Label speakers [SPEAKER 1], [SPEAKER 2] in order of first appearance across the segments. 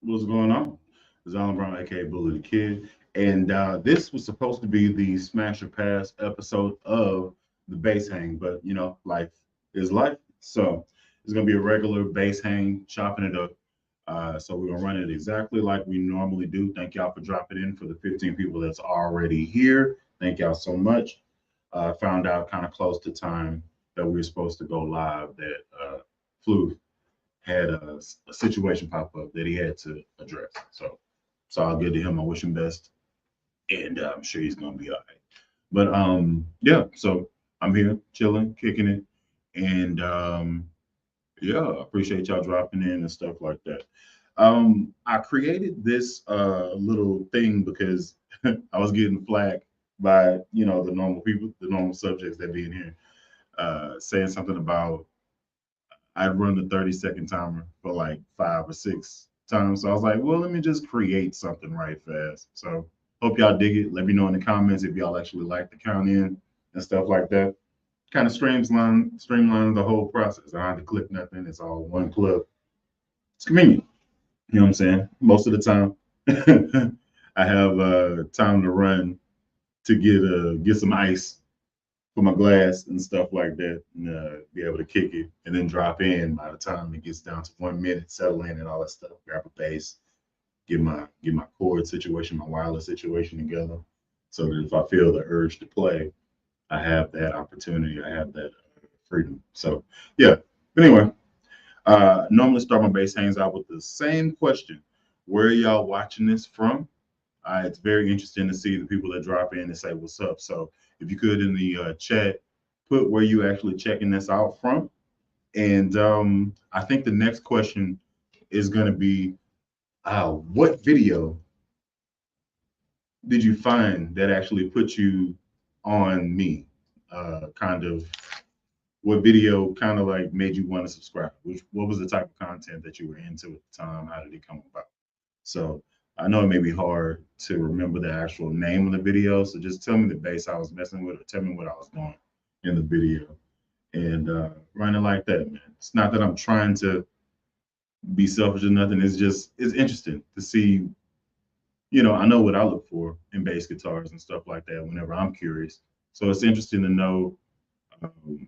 [SPEAKER 1] What's going on? It's Alan Brown, aka Bully the Kid, and this was supposed to be the Smash or Pass episode of the base hang, but life is life. So it's gonna be a regular base hang, chopping it up. So we're gonna run it exactly like we normally do. Thank y'all for dropping in for the 15 people that's already here. Thank y'all so much. Found out kind of close to time that we were supposed to go live that Floof had a situation pop up that he had to address. So it's all good to him. I wish him best, and I'm sure he's gonna be all right. But yeah. So I'm here, chilling, kicking it, and yeah, I appreciate y'all dropping in and stuff like that. I created this little thing because I was getting flagged by the normal people, the normal subjects that be in here, saying something about I'd run the 30-second timer for like 5 or 6 times. So I was like, well, let me just create something right fast. So hope y'all dig it. Let me know in the comments if y'all actually like the count in and stuff like that. Kind of streamline the whole process. I don't have to click nothing. It's all one clip. It's convenient. You know what I'm saying? Most of the time, I have time to run to get some ice for my glass and stuff like that, and be able to kick it and then drop in by the time it gets down to 1 minute, settle in and all that stuff. Grab a bass, get my cord situation, my wireless situation together, so that if I feel the urge to play, I have that opportunity, I have that freedom. So yeah. But anyway, normally start my bass hangs out with the same question: Where are y'all watching this from? It's very interesting to see the people that drop in and say what's up. So if you could in the chat, put where you actually checking this out from. And I think the next question is going to be, what video did you find that actually put you on me? Kind of what video kind of like made you want to subscribe? What was the type of content that you were into at the time? How did it come about? So I know it may be hard to remember the actual name of the video. So just tell me the bass I was messing with, or tell me what I was doing in the video, and run it like that, man. It's not that I'm trying to be selfish or nothing. It's just it's interesting to see. I know what I look for in bass guitars and stuff like that whenever I'm curious. So it's interesting to know um,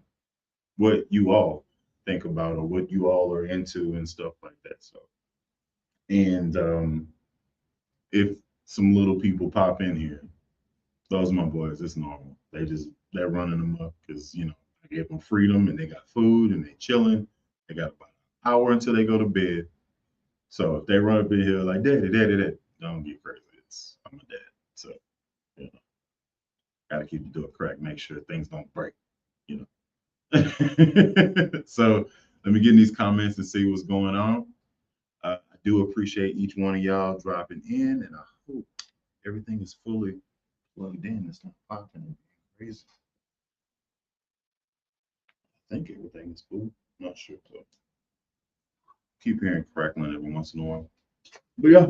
[SPEAKER 1] what you all think about or what you all are into and stuff like that. So and if some little people pop in here, those are my boys. It's normal. They're running them up because I gave them freedom and they got food and they chilling. They got about an hour until they go to bed. So if they run up in here like daddy, daddy, daddy, don't get crazy. I'm a dad, so you know, gotta keep the door cracked, make sure things don't break. You know. So let me get in these comments and see what's going on. I do appreciate each one of y'all dropping in, and I hope everything is fully plugged in. It's not popping and being crazy. I think everything is cool. Not sure. So keep hearing crackling every once in a while. But yeah.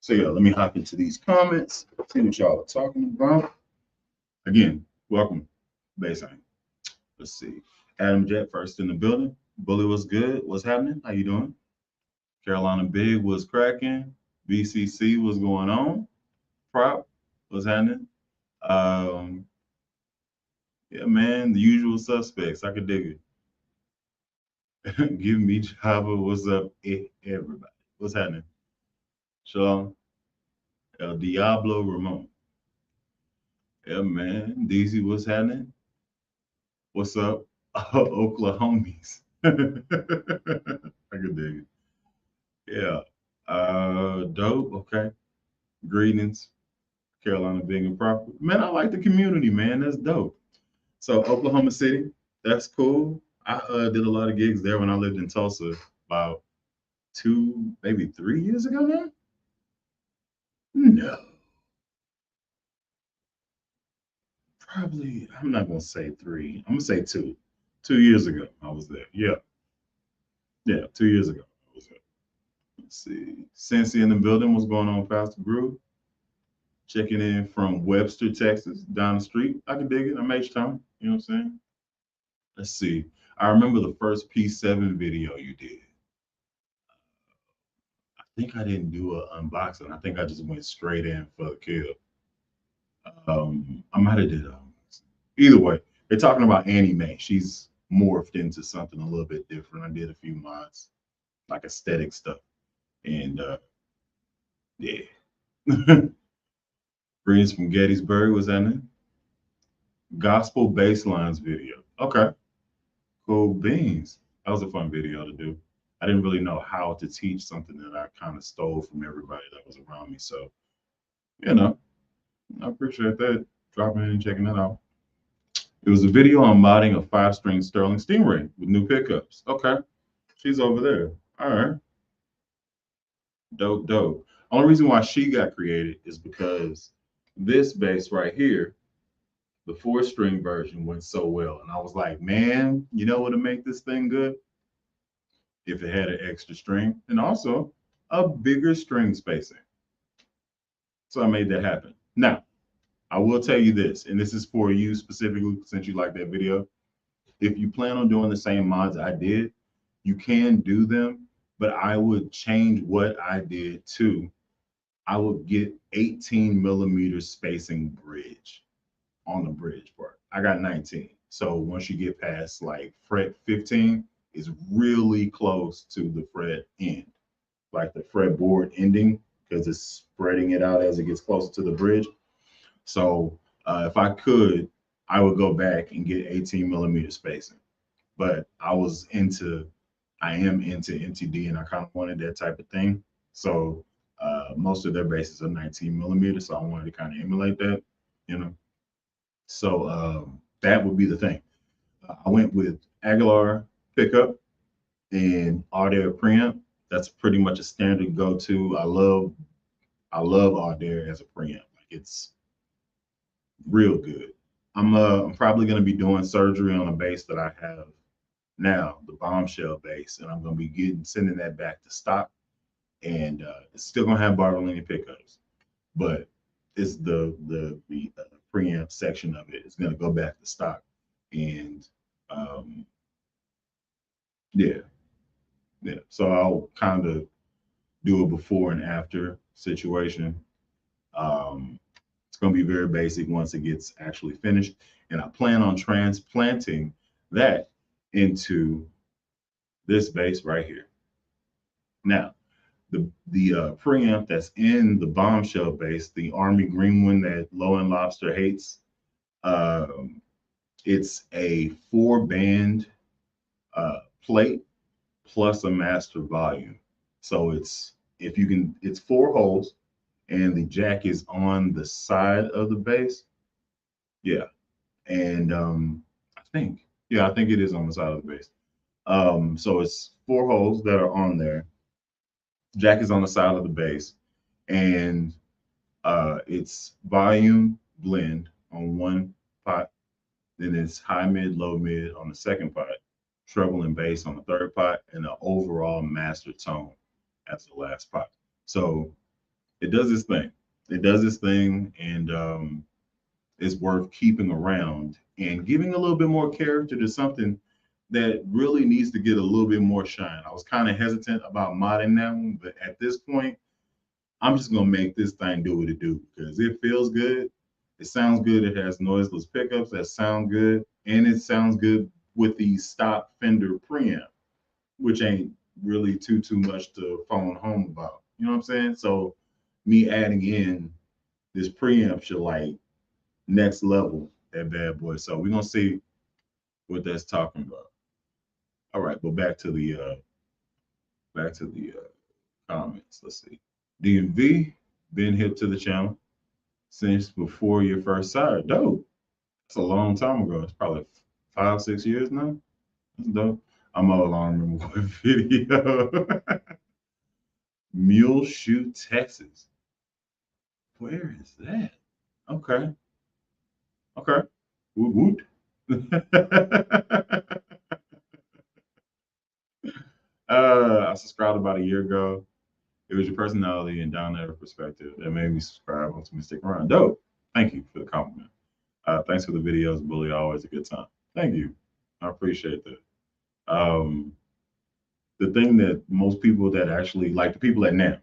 [SPEAKER 1] So yeah, let me hop into these comments, see what y'all are talking about. Again, welcome, Baseline. Let's see. Adam Jet first in the building. Bully was good. What's happening? How you doing? Carolina Big was cracking. BCC was going on. Prop was happening. Um, yeah, man, the usual suspects. I could dig it. Give me Java. What's up, everybody? What's happening? Shalom. El Diablo Ramon. Yeah, man. DZ, what's happening? What's up, Oklahomies? I could dig it. Yeah. Dope. Okay. Greetings, Carolina Big and Proper. Man, I like the community, man. That's dope. So Oklahoma City, that's cool. I did a lot of gigs there when I lived in Tulsa about 2, maybe 3 years ago now. No, probably. I'm not gonna say three. I'm gonna say two. 2 years ago, I was there. Yeah, yeah. 2 years ago, I was there. Let's see. Cincy in the building. What's going on, Pastor Brew? Checking in from Webster, Texas, down the street. I can dig it. I'm H-Town. You know what I'm saying? Let's see. I remember the first P7 video you did. think I didn't do an unboxing. I think I just went straight in for the kill. I might have did either way. They're talking about Annie Mae. She's morphed into something a little bit different. I did a few mods, like aesthetic stuff, and yeah. Greens from Gettysburg was that it? Gospel Baselines video. Okay, cool beans. That was a fun video to do. I didn't really know how to teach something that I kind of stole from everybody that was around me. So, you know, I appreciate that. Dropping in and checking that out. It was a video on modding a 5-string Sterling Stingray with new pickups. Okay, she's over there. All right, dope, dope. Only reason why she got created is because this bass right here, the 4-string version, went so well. And I was like, man, you know what would make this thing good? If it had an extra string and also a bigger string spacing. So I made that happen. Now, I will tell you this, and this is for you specifically since you like that video. If you plan on doing the same mods I did, you can do them, but I would change what I did to. I would get 18 millimeter spacing bridge on the bridge part. I got 19. So once you get past like fret 15, it's really close to the fret end, like the fretboard ending, because it's spreading it out as it gets closer to the bridge. So if I could, I would go back and get 18 millimeter spacing. But I am into MTD, and I kind of wanted that type of thing. So most of their bases are 19 millimeters, so I wanted to kind of emulate that, you know. So that would be the thing. I went with Aguilar pickup and Audair preamp. That's pretty much a standard go-to. I love Audair as a preamp. Like it's real good. I'm probably going to be doing surgery on a bass that I have now, the bombshell bass, and I'm going to be sending that back to stock, and it's still going to have Bartolini pickups, but it's the preamp section of it. It's going to go back to stock, and um, yeah, yeah. So I'll kind of do a before and after situation. Um, it's going to be very basic once it gets actually finished, and I plan on transplanting that into this bass right here. Now, the preamp that's in the bombshell bass, the Army Green one that Low End Lobster hates, um, it's a 4-band plate plus a master volume. So it's 4 holes, and the jack is on the side of the bass. Yeah, and I think it is on the side of the bass. So it's 4 holes that are on there. Jack is on the side of the bass, and it's volume blend on one pot. Then it's high mid, low mid on the second pot, treble and bass on the third pot, and the overall master tone as the last pot. So it does this thing. It does this thing, and it's worth keeping around and giving a little bit more character to something that really needs to get a little bit more shine. I was kind of hesitant about modding that one, but at this point, I'm just gonna make this thing do what it do because it feels good. It sounds good. It has noiseless pickups that sound good, and it sounds good with the stock Fender preamp, which ain't really too much to phone home about. You know what I'm saying? So me adding in this preamp should like next level that bad boy. So we're gonna see what that's talking about. All right, but back to the comments. Let's see. DMV been hip to the channel since before your first side. Dope. That's a long time ago. It's probably 5, 6 years now. That's dope. I'm all along remember what video. Mule Shoe, Texas. Where is that? Okay. Okay. Woot woot. I subscribed about a year ago. It was your personality and down there perspective that made me subscribe. Wants me to stick around. Dope. Thank you for the compliment. Thanks for the videos, Bully. Always a good time. Thank you. I appreciate that. The thing that most people that actually like the people that now,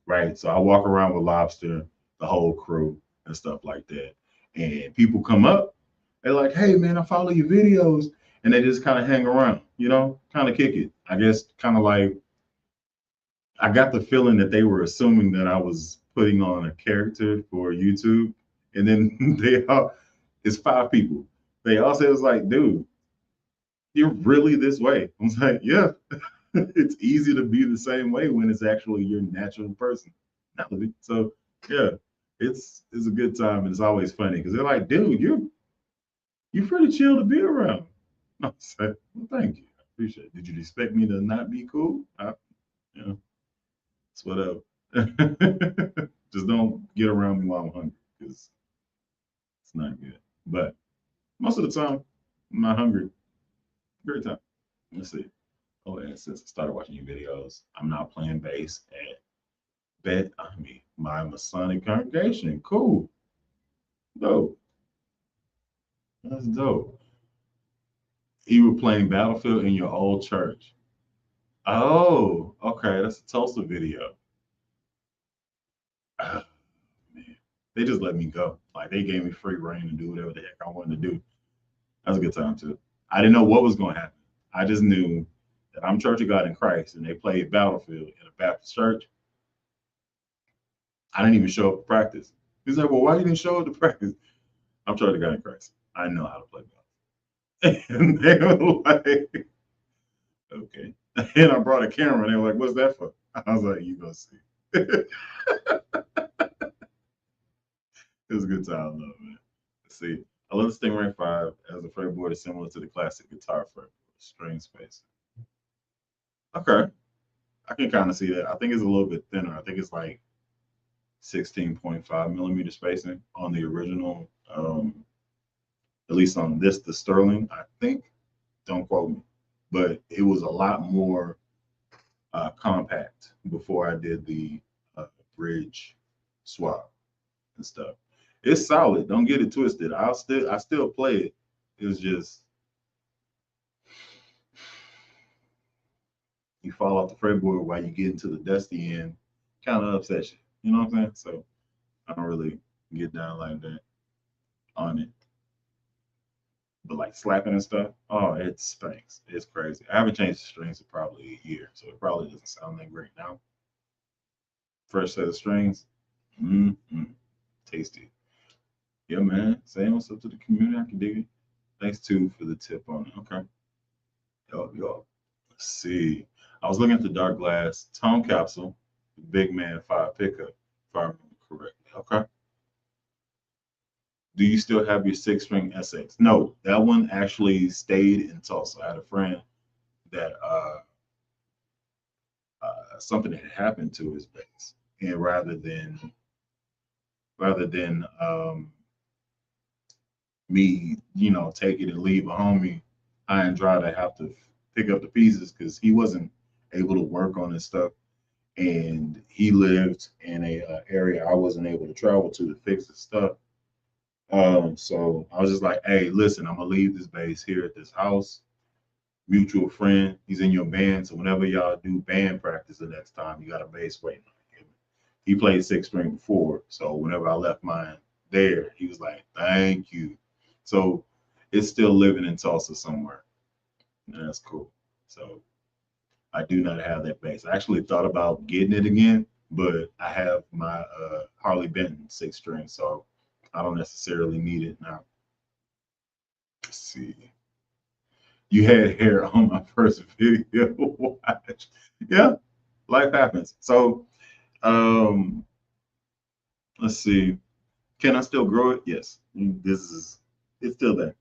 [SPEAKER 1] right? So I walk around with Lobster, the whole crew, and stuff like that. And people come up, they're like, "Hey, man, I follow your videos," and they just kind of hang around, kind of kick it. I guess kind of like I got the feeling that they were assuming that I was putting on a character for YouTube, and then it's 5 people. They all said it was like, "Dude, you're really this way." I was like, "Yeah." It's easy to be the same way when it's actually your natural person. So yeah, it's a good time and it's always funny because they're like, "Dude, you're pretty chill to be around." I said, "Well, thank you, I appreciate it. Did you expect me to not be cool?" You know, it's whatever. Just don't get around me while I'm hungry because it's not good. But most of the time, I'm not hungry. Great time. Let's see. Oh, and since I started watching your videos, I'm now playing bass at my Masonic congregation. Cool. Dope. That's dope. You were playing Battlefield in your old church. Oh, okay. That's a Tulsa video. Ah, man. They just let me go. Like they gave me free reign to do whatever the heck I wanted to do. That was a good time too. I didn't know what was going to happen. I just knew that I'm Church of God in Christ and they played Battlefield in a Baptist church. I didn't even show up to practice. He's like, "Well, why you didn't show up to practice?" I'm Church of God in Christ. I know how to play Battlefield. And they were like, "Okay." And I brought a camera and they were like, "What's that for?" I was like, "You go see." It was a good time though, man. Let's see. I love the Stingray 5 as the fretboard is similar to the classic guitar fretboard, string space. Okay. I can kind of see that. I think it's a little bit thinner. I think it's like 16.5 millimeter spacing on the original, at least on this, the Sterling, I think. Don't quote me. But it was a lot more compact before I did the bridge swap and stuff. It's solid. Don't get it twisted. I still play it. It's just you fall off the fretboard while you get into the dusty end, kind of upsets you. You know what I'm saying? So I don't really get down like that on it. But like slapping and stuff, oh, it stinks. It's crazy. I haven't changed the strings in probably a year, so it probably doesn't sound that great now. Fresh set of strings, mm-hmm. Tasty. Yeah, man. Saying what's up to the community. I can dig it. Thanks too for the tip on it. Okay. Yo. Let's see. I was looking at the dark glass tone capsule, big man 5 pickup, if I remember correctly. Okay. Do you still have your 6 string SX? No, that one actually stayed in Tulsa. I had a friend that something had happened to his bass, and rather than me, take it and leave a homie high and dry to have to pick up the pieces because he wasn't able to work on his stuff, and he lived in a area I wasn't able to travel to fix his stuff. So I was just like, "Hey, listen, I'm gonna leave this bass here at this house. Mutual friend, he's in your band, so whenever y'all do band practice the next time, you got a bass waiting on him." He played 6 string before, so whenever I left mine there, he was like, "Thank you." So it's still living in Tulsa somewhere, and that's cool. So I do not have that bass. I actually thought about getting it again, but I have my Harley Benton 6 string, so I don't necessarily need it now. Let's see. You had hair on my first video. Watch. Yeah, life happens. So, um, let's see. Can I still grow it? Yes. It's still there,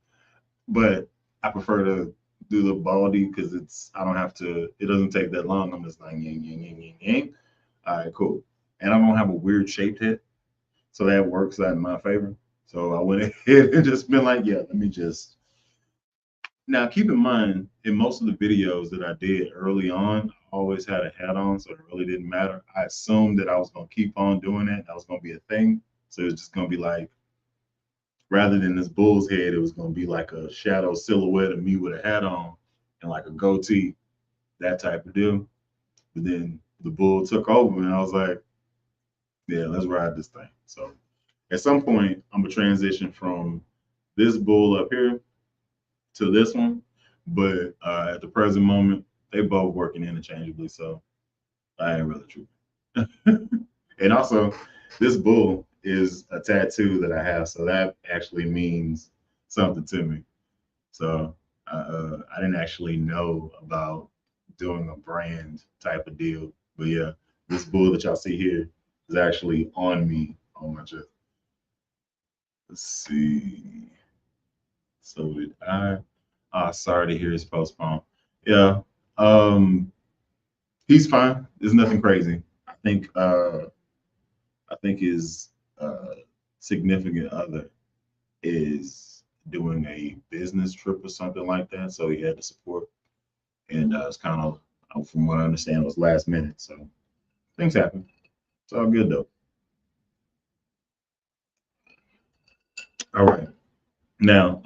[SPEAKER 1] but I prefer to do the baldy because I don't have to. It doesn't take that long. I'm just like yang yang yang yang yang. All right, cool. And I don't have a weird shaped head, so that works out in my favor. So I went ahead and just been like, yeah, let me just. Now, keep in mind, in most of the videos that I did early on, I always had a hat on, so it really didn't matter. I assumed that I was going to keep on doing that. That was going to be a thing. So it was just going to be like, rather than this bull's head, it was going to be like a shadow silhouette of me with a hat on and like a goatee, that type of deal. But then the bull took over, and I was like, Yeah, let's ride this thing. So at some point, I'm gonna transition from this bull up here to this one, but at the present moment, they both working interchangeably. So I ain't really tripping. And also, this bull is a tattoo that I have, so that actually means something to me. So I didn't actually know about doing a brand type of deal, but yeah, this bull that y'all see here is actually on me on my chest. Let's see. So did I? Sorry to hear his postponed. Yeah, um, he's fine. There's nothing crazy. I think his uh, significant other is doing a business trip or something like that, so he had to support. And it's kind of, from what I understand, it was last minute. So things happen. It's all good though. All right. Now,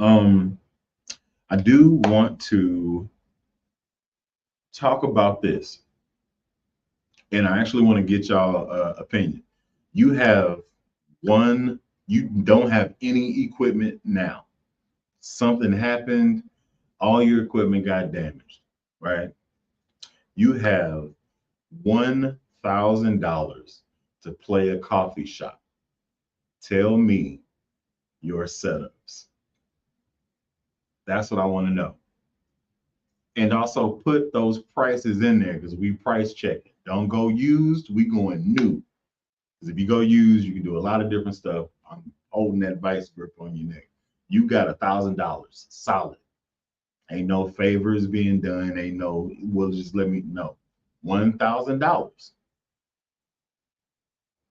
[SPEAKER 1] I do want to talk about this, and I actually want to get y'all opinion. You have one. You don't have any equipment now. Something happened. All your equipment got damaged. Right. You have $1,000 to play a coffee shop. Tell me your setups. That's what I want to know. And also put those prices in there because we price check it. Don't go used, we going new. Because if you go used, you can do a lot of different stuff. I'm holding that vice grip on your neck. You got $1,000 solid. Ain't no favors being done. Ain't no, well, just let me know. $1,000.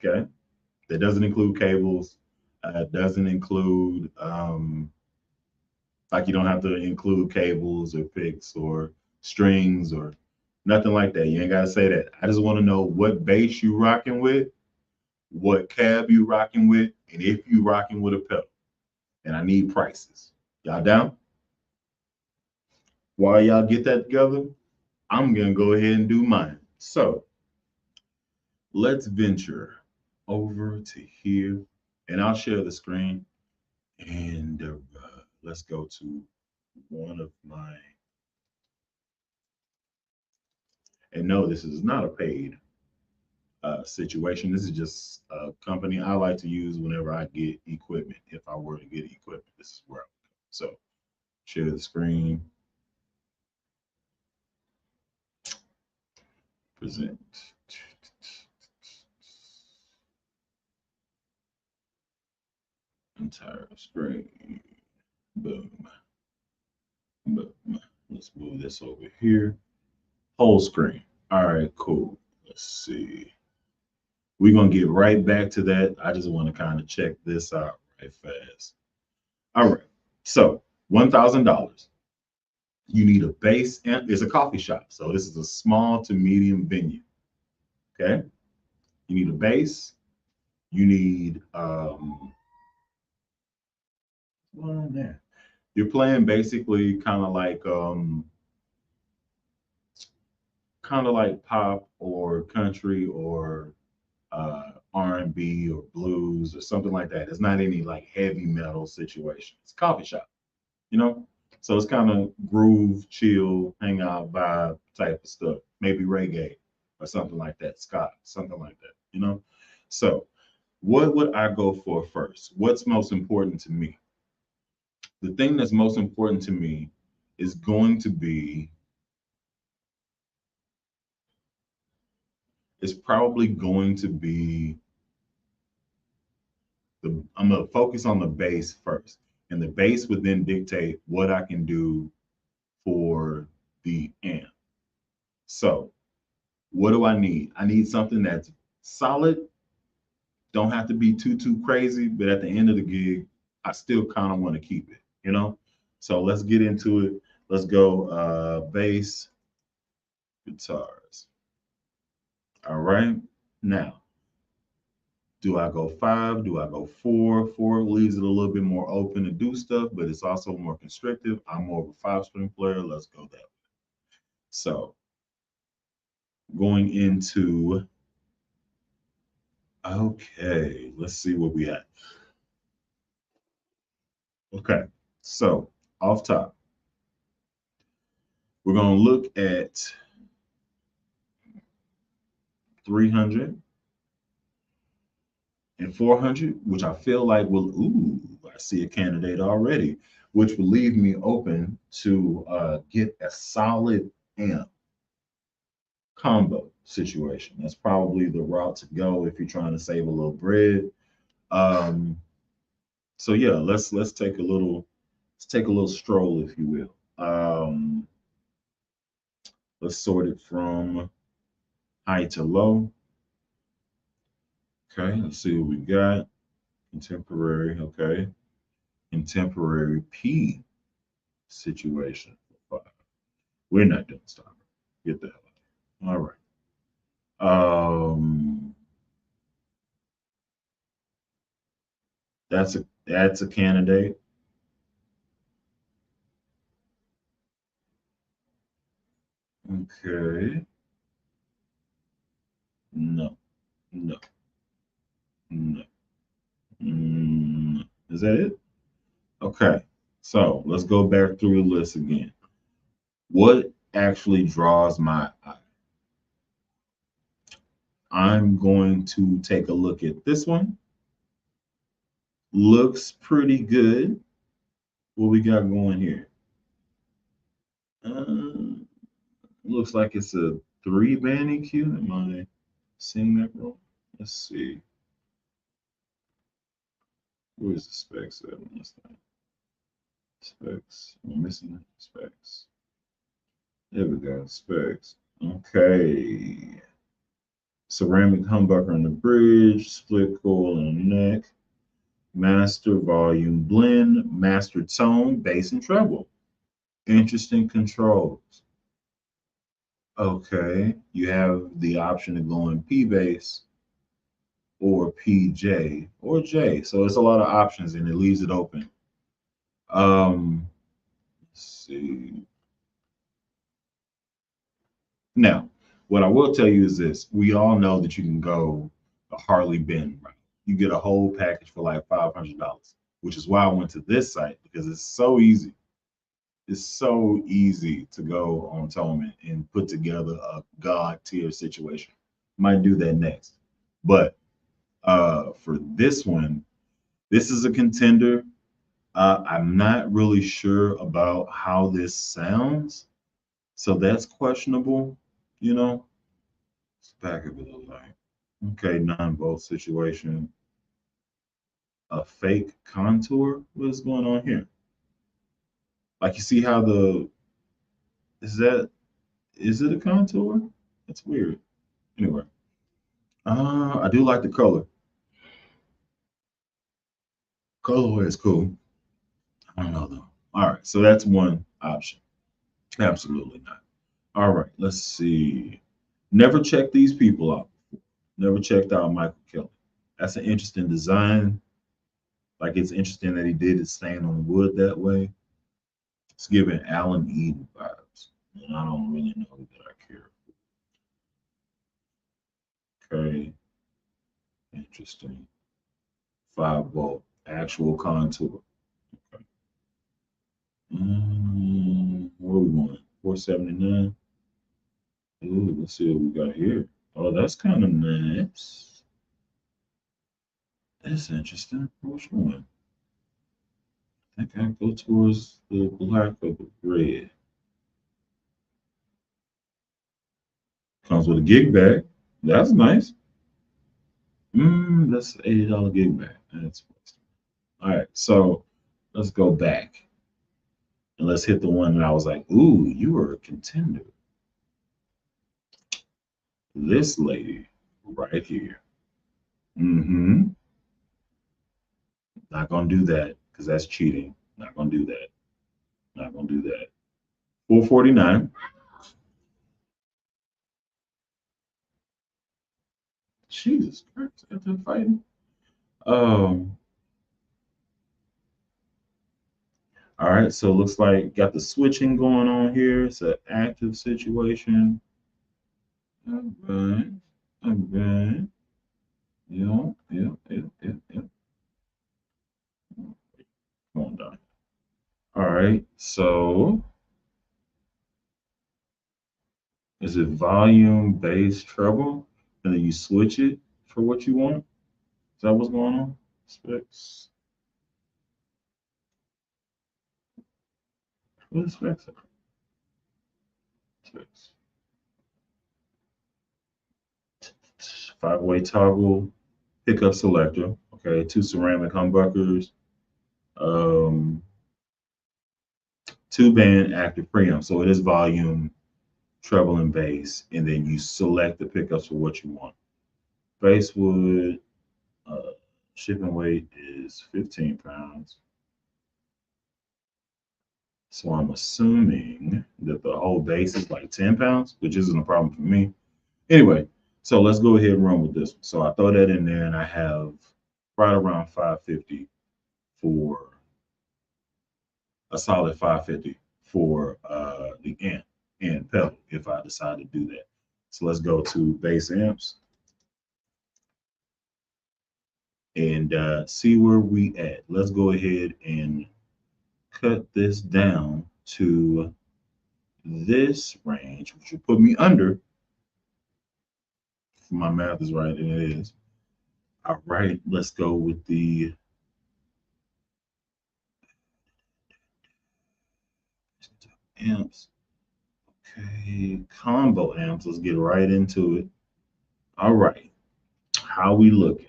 [SPEAKER 1] Okay. That doesn't include cables. Doesn't include like you don't have to include cables or picks or strings or nothing like that. You ain't gotta say that. I just want to know what bass you rocking with, what cab you rocking with, and if you rocking with a pedal. And I need prices. Y'all down? While y'all get that together, I'm gonna go ahead and do mine. So let's venture over to here, and I'll share the screen. And let's go to one of my. And no, this is not a paid situation. This is just a company I like to use whenever I get equipment. If I were to get equipment, this is where I would go. So share the screen, present. Entire screen. Boom. Boom. Let's move this over here. Whole screen. All right, cool. Let's see. We're gonna get right back to that. I just want to kind of check this out right fast. All right. So $1,000. You need a base, and it's a coffee shop. So this is a small to medium venue. Okay. You need a base. You need well, yeah. You're playing basically kind of like pop or country or R&B or blues or something like that. It's not any like heavy metal situation. It's a coffee shop, you know? So it's kind of groove, chill, hang out vibe type of stuff. Maybe reggae or something like that, ska, something like that, you know? So what would I go for first? What's most important to me? The thing that's most important to me is going to be, is probably going to be I'm gonna focus on the base first. And the base would then dictate what I can do for the amp. So what do I need? I need something that's solid, don't have to be too crazy, but at the end of the gig, I still kind of want to keep it, you know? So let's get into it. Let's go bass guitars. All right. Now, do I go five? Do I go four? Four leaves it a little bit more open to do stuff, but it's also more constrictive. I'm more of a five-string player. Let's go that way. So going into Okay, let's see what we have. Okay, so off top, we're going to look at 300 and 400, which I feel like will, ooh, I see a candidate already, which will leave me open to get a solid amp combo situation. That's probably the route to go if you're trying to save a little bread. Um, so yeah, let's take a little stroll, if you will. Let's sort it from high to low. Okay, let's see what we got. Contemporary, okay. Contemporary P situation. We're not doing stopper. Get the hell out of here. All right. That's a candidate. Okay. No. No. No. Is that it? Okay. So let's go back through the list again. What actually draws my eye? I'm going to take a look at this one. Looks pretty good. What we got going here? Uh, looks like it's a 3-band EQ. Am I seeing that wrong? Let's see. Where's the specs at on this thing? Specs. I'm missing specs. There we go. Specs. Okay. Ceramic humbucker on the bridge, split coil on the neck, master volume blend, master tone, bass and treble. Interesting controls. Okay, you have the option to go in P bass or PJ or J. So it's a lot of options and it leaves it open. Let's see. Now, what I will tell you is this: we all know that you can go a Harley Benn route. You get a whole package for like $500, which is why I went to this site because it's so easy. It's so easy to go on Toman and put together a god tier situation. Might do that next, but for this one, this is a contender. I'm not really sure about how this sounds, so that's questionable. You know, it's back of it look like. Okay, 9-volt situation. A fake contour. What is going on here? Like you see how the is that is it a contour? That's weird. Anyway, I do like the color. Colorway is cool. I don't know though. All right, so that's one option. Absolutely not. All right, let's see. Never checked these people out. Never checked out Michael Kelly. That's an interesting design. Like it's interesting that he did it staying on wood that way. It's giving Alan Eden vibes, and I don't really know that I care. Okay, interesting. 5-volt actual contour. Okay. Where we going? 479. Ooh, let's see what we got here. Oh, that's kind of nice. That's interesting. Which one? I think I go towards the black or the red. Comes with a gig bag. That's nice. That's $80 gig bag. That's all right. So let's go back and let's hit the one that I was like, ooh, you are a contender. This lady right here. Mm-hmm. Not gonna do that because that's cheating. Not gonna do that. Not gonna do that. 449. Jesus Christ, got them fighting. Um, all right, so it looks like got the switching going on here. It's an active situation. All right. All right. Yeah, yeah, yeah, yeah, yeah. Come on down. All right. So is it volume, bass, treble, and then you switch it for what you want? Is that what's going on? Specs. What is specs? Specs. Five-way toggle, pickup selector. Okay, two ceramic humbuckers, um, two band active preamp. So it is volume, treble, and bass, and then you select the pickups for what you want. Basswood, uh, shipping weight is 15 pounds. So I'm assuming that the whole base is like 10 pounds, which isn't a problem for me. Anyway, so let's go ahead and run with this. So I throw that in there and I have right around 550 for a solid 550 for the amp and pedal if I decide to do that. So let's go to bass amps and see where we at. Let's go ahead and cut this down to this range, which will put me under, if my math is right, and it is. All right, let's go with the amps. Okay, combo amps. Let's get right into it. All right, how we looking?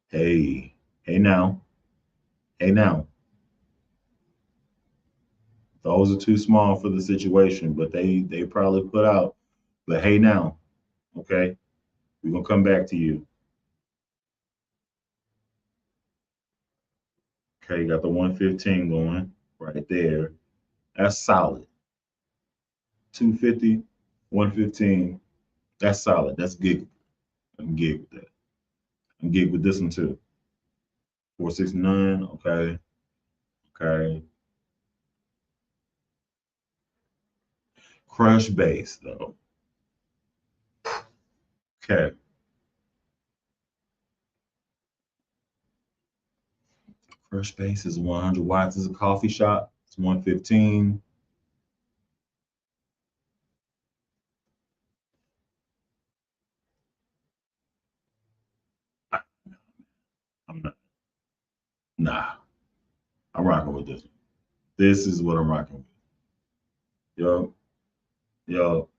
[SPEAKER 1] Hey, hey now, hey now. Those are too small for the situation, but they probably put out. But hey now, okay, we're gonna come back to you. Okay, you got the 115 going right there. That's solid. 250, 115. That's solid. That's gig. I'm gig with that. I'm gig with this one too. 469. Okay. Okay. Crush bass though. Okay. Crush bass is 100 watts. Is a coffee shop. It's 115. I, I'm not. Nah. I'm rocking with this one. This is what I'm rocking with. Yo, yo.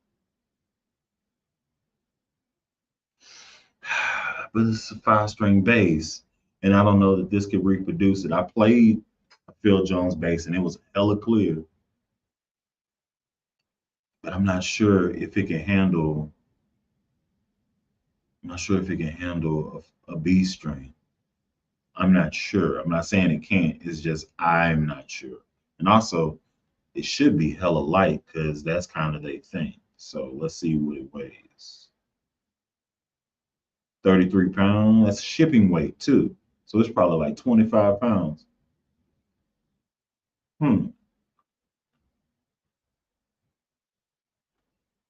[SPEAKER 1] But it's a five-string bass, and I don't know that this could reproduce it. I played a Phil Jones bass, and it was hella clear, but I'm not sure if it can handle. I'm not sure if it can handle a B string. I'm not sure. I'm not saying it can't. It's just I'm not sure. And also, it should be hella light because that's kind of their thing. So let's see what it weighs. 33 pounds. That's shipping weight too. So it's probably like 25 pounds. Hmm.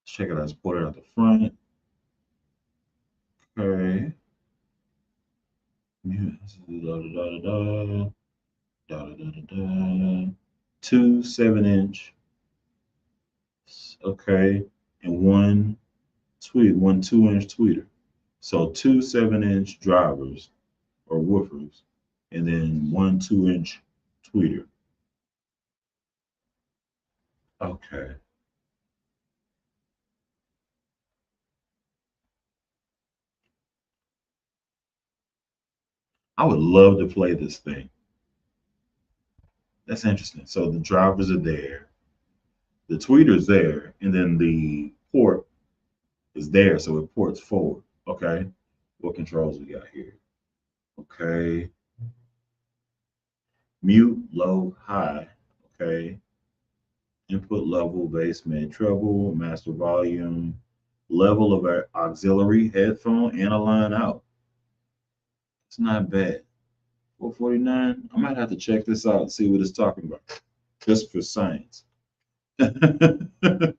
[SPEAKER 1] Let's check it out. Let's put it out the front. Okay. Yeah. Da, da, da, da, da, da, da, da, da. Two 7-inch. Okay. And one 2-inch tweeter. So two 7-inch drivers or woofers, and then one 2-inch tweeter. Okay. I would love to play this thing. That's interesting. So the drivers are there, the tweeter's there, and then the port is there, so it ports forward. Okay. What controls we got here? Okay. Mute, low, high. Okay. Input level, bass, mid, treble, master volume, level of our auxiliary, headphone, and a line out. It's not bad. 449. I might have to check this out and see what it's talking about. Just for science.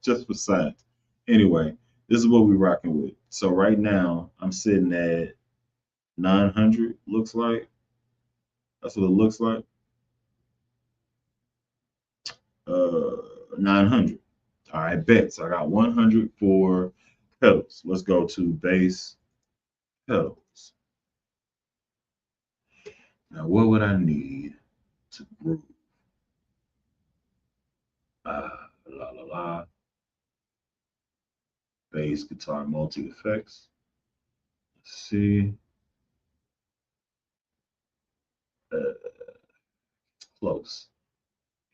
[SPEAKER 1] Just for science. Anyway, This is what we're rocking with. So right now, I'm sitting at 900. Looks like that's what it looks like. 900. All right, bet. So I got 100 for pedals. Let's go to bass pedals. Now, what would I need to groove? La la la. Bass guitar multi effects. Let's see. It's close.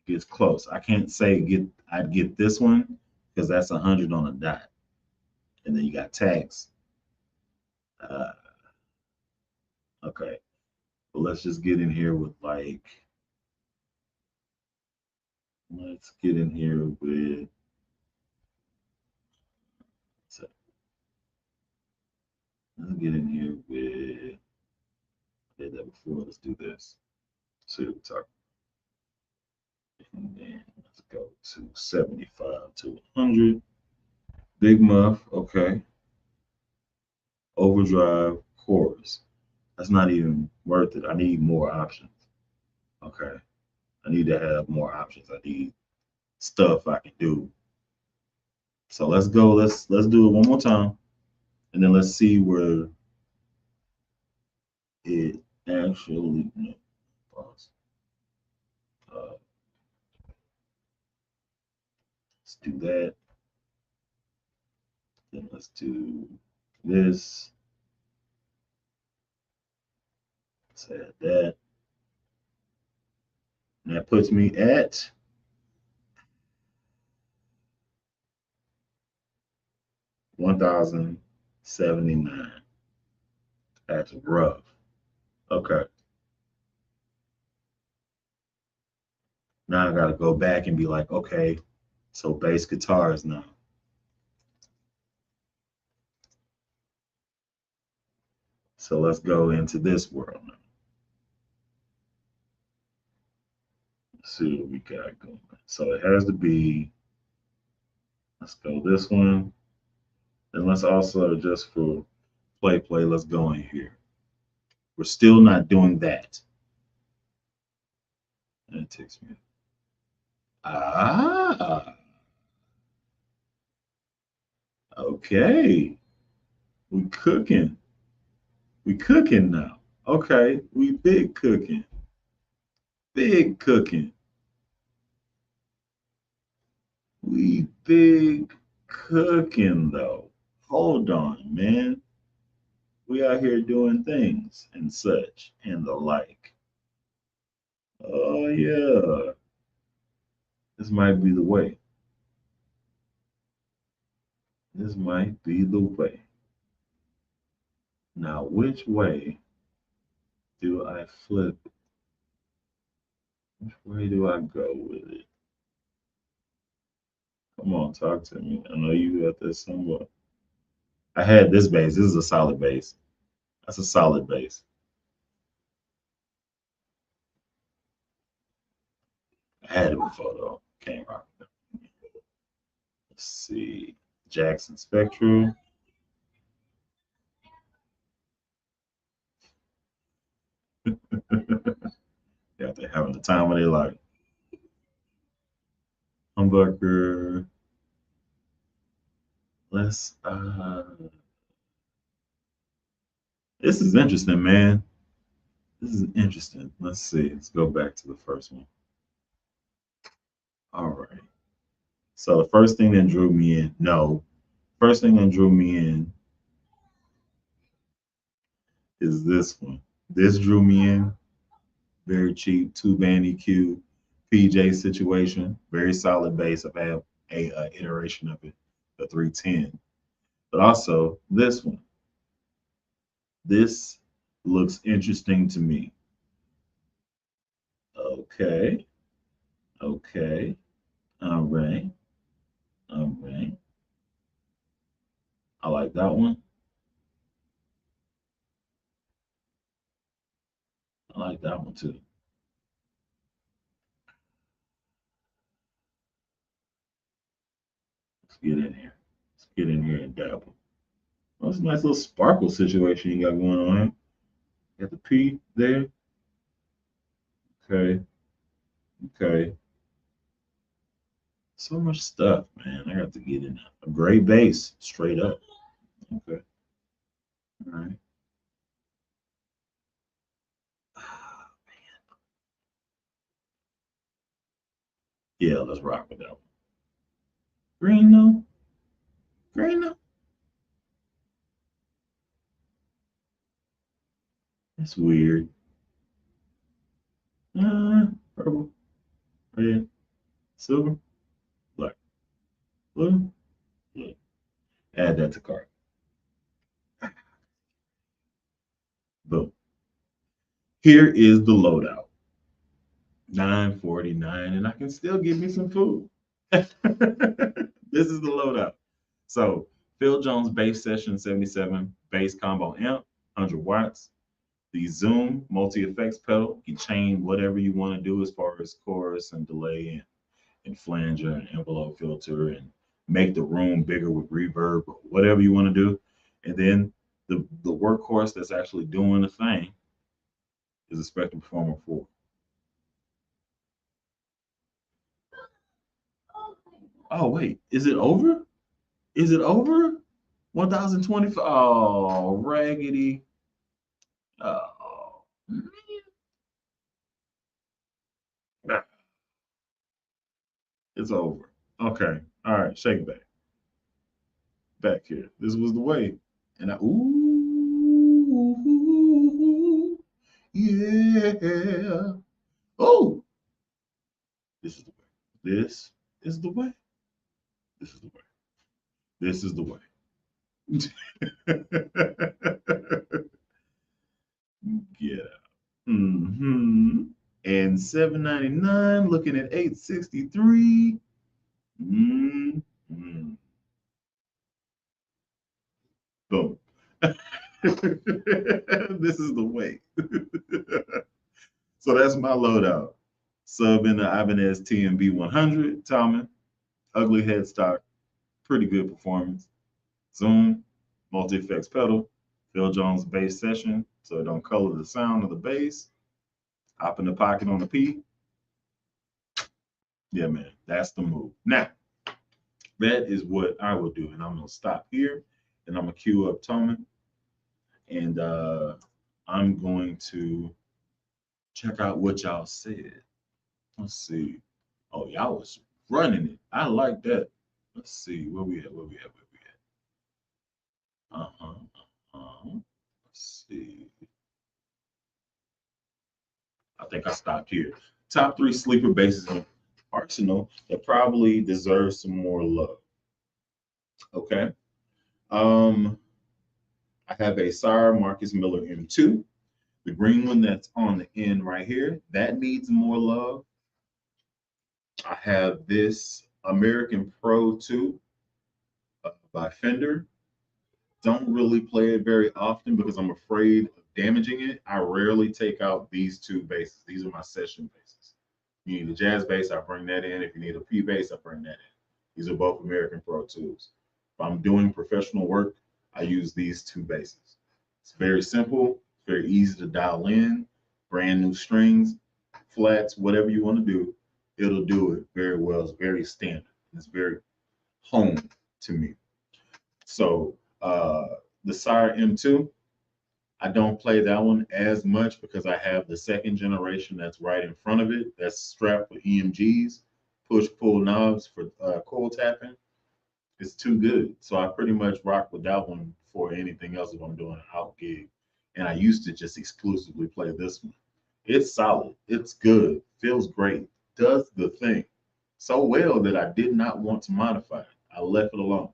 [SPEAKER 1] It gets close. I can't say I'd get this one because that's 100 on a dot, and then you got tax. Uh, okay, but let's just get in here with like. Let's get in here with. So let's get in here with. I did that before. Let's do this. See what we talk. And then let's go to 75 to 100. Big muff. Okay. Overdrive chorus. That's not even worth it. I need more options. Okay. I need to have more options. I need stuff I can do. So let's go. Let's do it one more time, and then let's see where it actually. No, pause. Uh, let's do that. Then let's do this. Let's add that. And that puts me at 1,079. That's rough. Okay. Now I gotta go back and be like, okay, so bass guitars now. So let's go into this world now. Let's see what we got going. So it has to be, let's go this one. And let's also, just for play, let's go in here. We're still not doing that. And it takes me. Ah, okay. We cooking. We cooking now. Okay, we big cooking. Big cooking. We big cooking though. Hold on, man. We out here doing things and such and the like. Oh yeah. This might be the way. This might be the way. Now, which way do I flip it? Which way do I go with it? Come on, talk to me. I know you got this somewhat. I had this base. This is a solid base. That's a solid base. I had it before though. Can't rock it. Let's see. Jackson Spectrum. Yeah, they're having the time of their life. Humbucker. Let's this is interesting, man. This is interesting. Let's see. Let's go back to the first one. All right. So the first thing that drew me in, no, first thing that drew me in is this one. This drew me in. Very cheap, two band EQ, PJ situation, very solid bass. I've had a iteration of it, the 310. But also this one. This looks interesting to me. Okay, okay, all right, all right. I like that one. I like that one too. Let's get in here. Get in here and dabble. Well, that's a nice little sparkle situation you got going on here. Got the P there. Okay. Okay. So much stuff, man. I got to get in a gray base straight up. Okay. All right. Yeah, let's rock with that one. Green though. Green though. That's weird. Purple, red, silver, black, blue, blue. Add that to cart. Boom. Here is the loadout. 9:49, and I can still get me some food. This is the loadout. So Phil Jones bass session 77 bass combo amp, 100 watts. The Zoom multi effects pedal. You can chain whatever you want to do as far as chorus and delay and flanger and envelope filter and make the room bigger with reverb or whatever you want to do. And then the workhorse that's actually doing the thing is a Spectrum Performer 4. Oh wait, is it over? Is it over? 1025. Oh, raggedy. Oh, man. Ah, it's over. Okay. All right. Shake it back. Back here. This was the way. And ooh, yeah. Oh, this is the way. This is the way. This is the way. This is the way. Get out. Mm-hmm. And 799, looking at 863. Mm-hmm. Boom. This is the way. So that's my loadout. Sub in the Ibanez TMB 100, Talman, ugly headstock, pretty good performance. Zoom, multi effects pedal, Phil Jones bass session, so it don't color the sound of the bass. Hop in the pocket on the P. Yeah, man, that's the move. Now, that is what I would do, and I'm gonna stop here, and I'm gonna queue up Toman, and I'm going to check out what y'all said. Let's see. Oh, y'all was running it. I like that. Let's see. Where we at? Where we at? Where we at? Uh-huh. Uh-huh. Let's see. I think I stopped here. Top 3 sleeper bases in Arsenal that probably deserve some more love. Okay. Um, I have a Sire Marcus Miller M2. The green one that's on the end right here, that needs more love. I have this American Pro 2 by Fender. Don't really play it very often because I'm afraid of damaging it. I rarely take out these two basses. These are my session basses. You need a jazz bass, I bring that in. If you need a P bass, I bring that in. These are both American Pro 2s. If I'm doing professional work, I use these two basses. It's very simple, very easy to dial in, brand new strings, flats, whatever you want to do, it'll do it very well. It's very standard. It's very home to me. So the Sire M2, I don't play that one as much because I have the second generation that's right in front of it. That's strapped with EMGs, push-pull knobs for coil tapping. It's too good. So I pretty much rock with that one for anything else if I'm doing an out gig. And I used to just exclusively play this one. It's solid. It's good. Feels great. Does the thing so well that I did not want to modify it. I left it alone.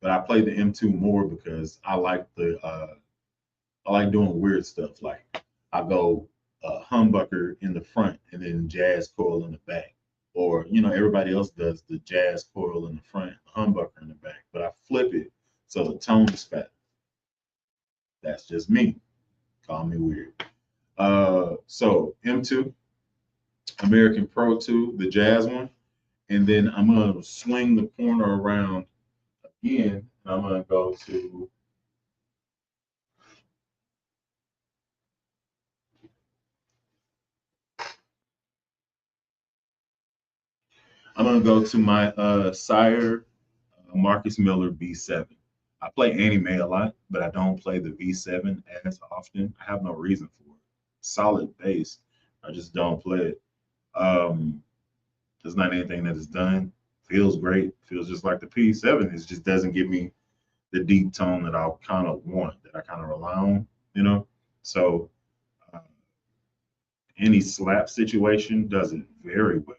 [SPEAKER 1] But I play the M2 more because I like doing weird stuff. Like I go humbucker in the front and then jazz coil in the back. Or, everybody else does the jazz coil in the front, humbucker in the back. But I flip it so the tone is fat. That's just me. Call me weird. So M2, American Pro 2, the jazz one. And then I'm going to swing the corner around again. I'm gonna go to my Sire Marcus Miller V7. I play anime a lot, but I don't play the V7 as often. I have no reason for it. Solid base. I just don't play it. Um, there's not anything that is done. Feels great. Feels just like the P7. It just doesn't give me the deep tone that I kind of want, that I kind of rely on, you know? So uh, any slap situation does it very well.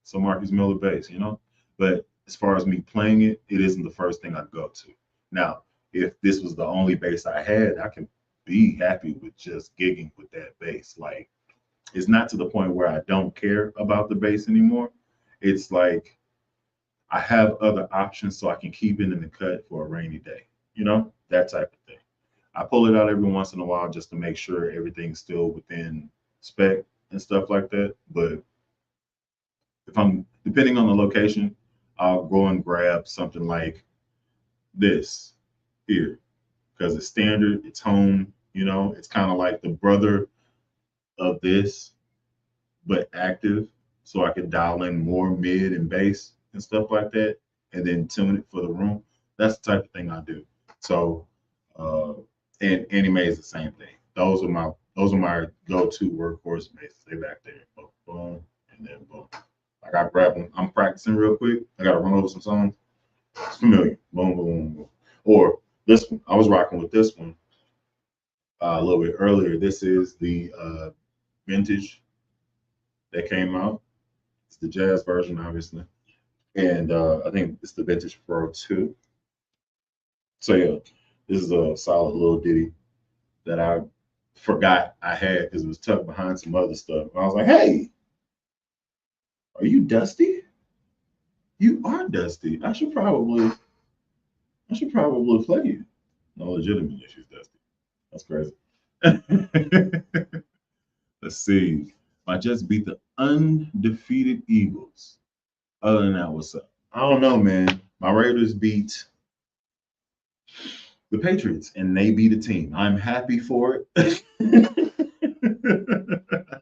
[SPEAKER 1] So Marcus Miller base, you know? But as far as me playing it, it isn't the first thing I go to. Now, if this was the only base I had, I can be happy with just gigging with that base. Like, it's not to the point where I don't care about the base anymore. It's like I have other options so I can keep it in the cut for a rainy day, you know, that type of thing. I pull it out every once in a while just to make sure everything's still within spec and stuff like that. But if I'm depending on the location, I'll go and grab something like this here because it's standard, it's home, you know, it's kind of like the brother of this, but active. So I can dial in more mid and bass and stuff like that, and then tune it for the room. That's the type of thing I do. So, uh, and anime is the same thing. Those are my go-to workhorse basses. They back there, boom, boom, and then boom. Like I grab them. I'm practicing real quick. I got to run over some songs. It's familiar. Boom, boom, boom, boom. Or this one. I was rocking with this one a little bit earlier. This is the vintage that came out. It's the jazz version, obviously, and I think it's the vintage Pro 2. So yeah, this is a solid little ditty that I forgot I had because it was tucked behind some other stuff. And I was like, "Hey, are you Dusty? You are Dusty. I should probably play you." No, legitimately, she's Dusty. That's crazy. Let's see. I just beat the undefeated Eagles. Other than that, what's up? I don't know, man. My Raiders beat the Patriots, and they beat a team. I'm happy for it. I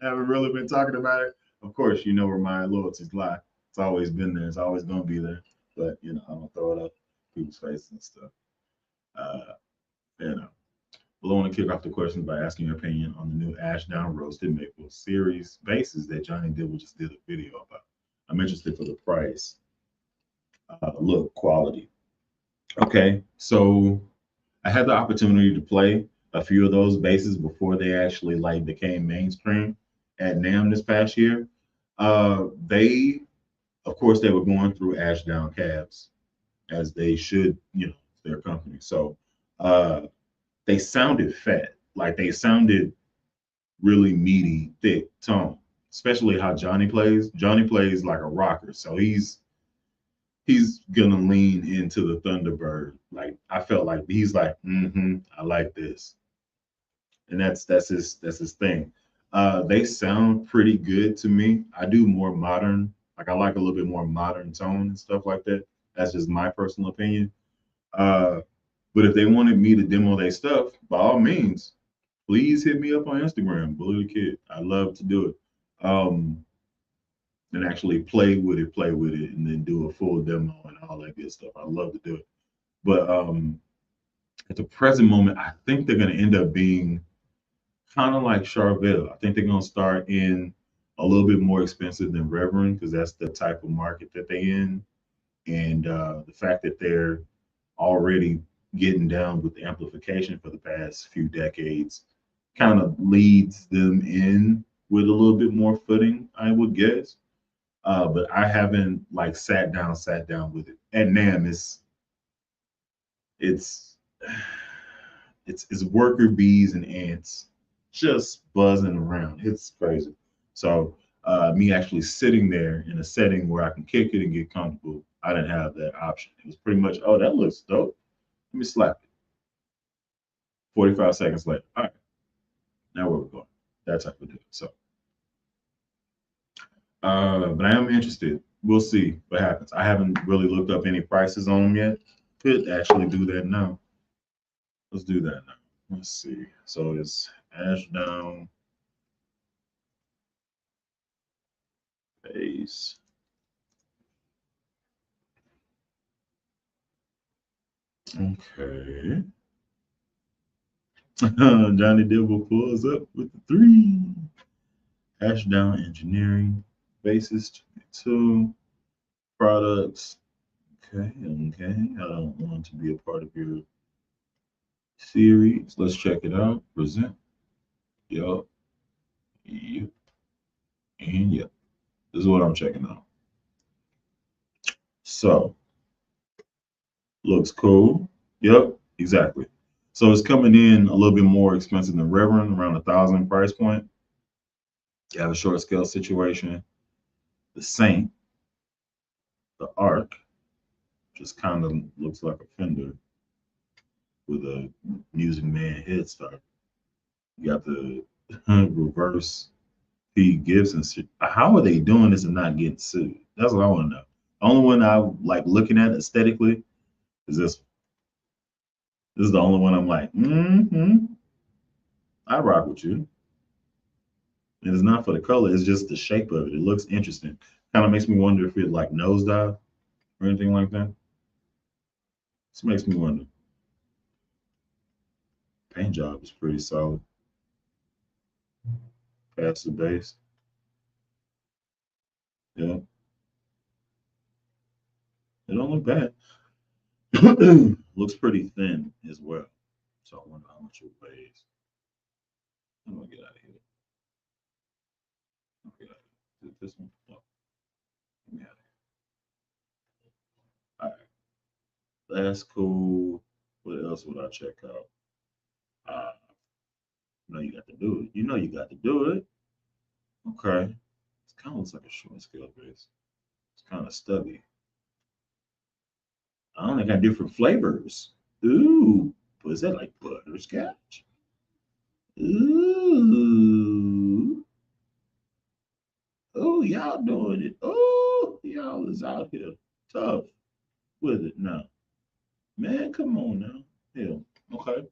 [SPEAKER 1] haven't really been talking about it. Of course, you know where my loyalties lie. It's always been there. It's always going to be there. But, you know, I don't throw it up people's faces and stuff. Uh, you know. Well, I want to kick off the questions by asking your opinion on the new Ashdown roasted maple series bases that Johnny Dibble just did a video about. I'm interested for the price, look, quality. Okay, so I had the opportunity to play a few of those bases before they actually like became mainstream at NAM this past year. They, of course, they were going through Ashdown cabs as they should, you know, their company. So uh, they sounded fat, like they sounded really meaty, thick tone. Especially how Johnny plays. Johnny plays like a rocker, so he's gonna lean into the Thunderbird. Like I felt like he's like, I like this, and that's his thing. They sound pretty good to me. I do more modern, like I like a little bit more modern tone and stuff like that. That's just my personal opinion. Uh, but if they wanted me to demo their stuff, by all means, please hit me up on Instagram, Bully the Kid. I love to do it. And actually play with it, and then do a full demo and all that good stuff. I love to do it. But at the present moment, I think they're going to end up being kind of like Charvel. I think they're going to start in a little bit more expensive than Reverend because that's the type of market that they're in. And the fact that they're already getting down with the amplification for the past few decades kind of leads them in with a little bit more footing, I would guess. But I haven't like sat down with it. At NAM, it's it's worker bees and ants just buzzing around. It's crazy. So me actually sitting there in a setting where I can kick it and get comfortable, I didn't have that option. It was pretty much, oh, that looks dope. Let me slap it. 45 seconds later. All right, now where we're going. That type of deal. So but I am interested we'll see what happens. I haven't really looked up any prices on them yet. Could actually do that now. Let's do that now. Let's see. So it's Ashdown base. Okay. Johnny Dibble pulls up with the three. Ashdown Engineering, basis 22, products. Okay, okay. I don't want to be a part of your series. Let's check it out. Present. Yup. Yep. And yep. This is what I'm checking out. So, looks cool. Yep, exactly. So it's coming in a little bit more expensive than Reverend, around 1,000 price point. You have a short scale situation. The Saint, the Arc, just kind of looks like a Fender with a Music Man head start. You got the reverse P Gibson. How are they doing this and not getting sued? That's what I want to know. The only one I like looking at aesthetically is this. This is the only one I'm like, I rock with you. And it's not for the color, it's just the shape of it. It looks interesting. Kind of makes me wonder if it like nosedive or anything like that. This makes me wonder. Paint job is pretty solid. Past the base. Yeah. It don't look bad. Looks pretty thin as well. So I wonder how much it weighs. I'm gonna get out of here. Okay, is it this one? Oh, let me out of here. All right, that's cool. What else would I check out? Uh, you know you got to do it. You know you got to do it. Okay, it kind of looks like a short scale base. It's kind of stubby. I don't know, got different flavors. Ooh, was that like butterscotch? Ooh, oh, y'all doing it. Oh, y'all is out here tough with it now. Man, come on now. Yeah, okay.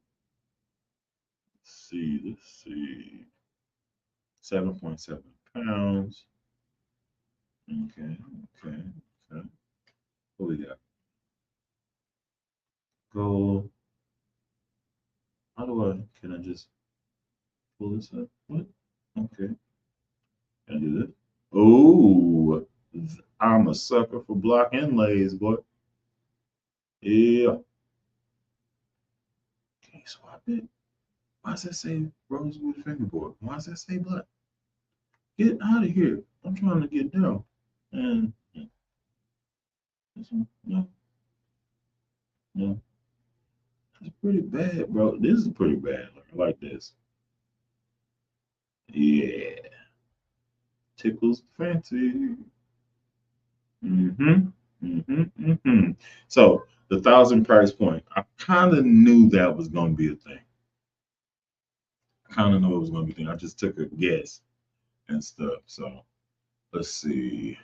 [SPEAKER 1] Let's see. 7.7 pounds. Okay, okay, okay. What we got? Gold. How do can I just pull this up? What? Okay. Can I do this? Oh, I'm a sucker for block inlays, boy. Yeah. Can you swap it? Why does that say rosewood fingerboard? Why does that say black? Get out of here. I'm trying to get down. And this one, no, no. That's pretty bad, bro. This is pretty bad. I like this. Yeah. Tickles fancy. Mm-hmm. Mm-hmm. Mm-hmm. So the 1,000 price point, I kind of knew that was gonna be a thing. I kind of knew it was gonna be a thing. I just took a guess and stuff. So let's see.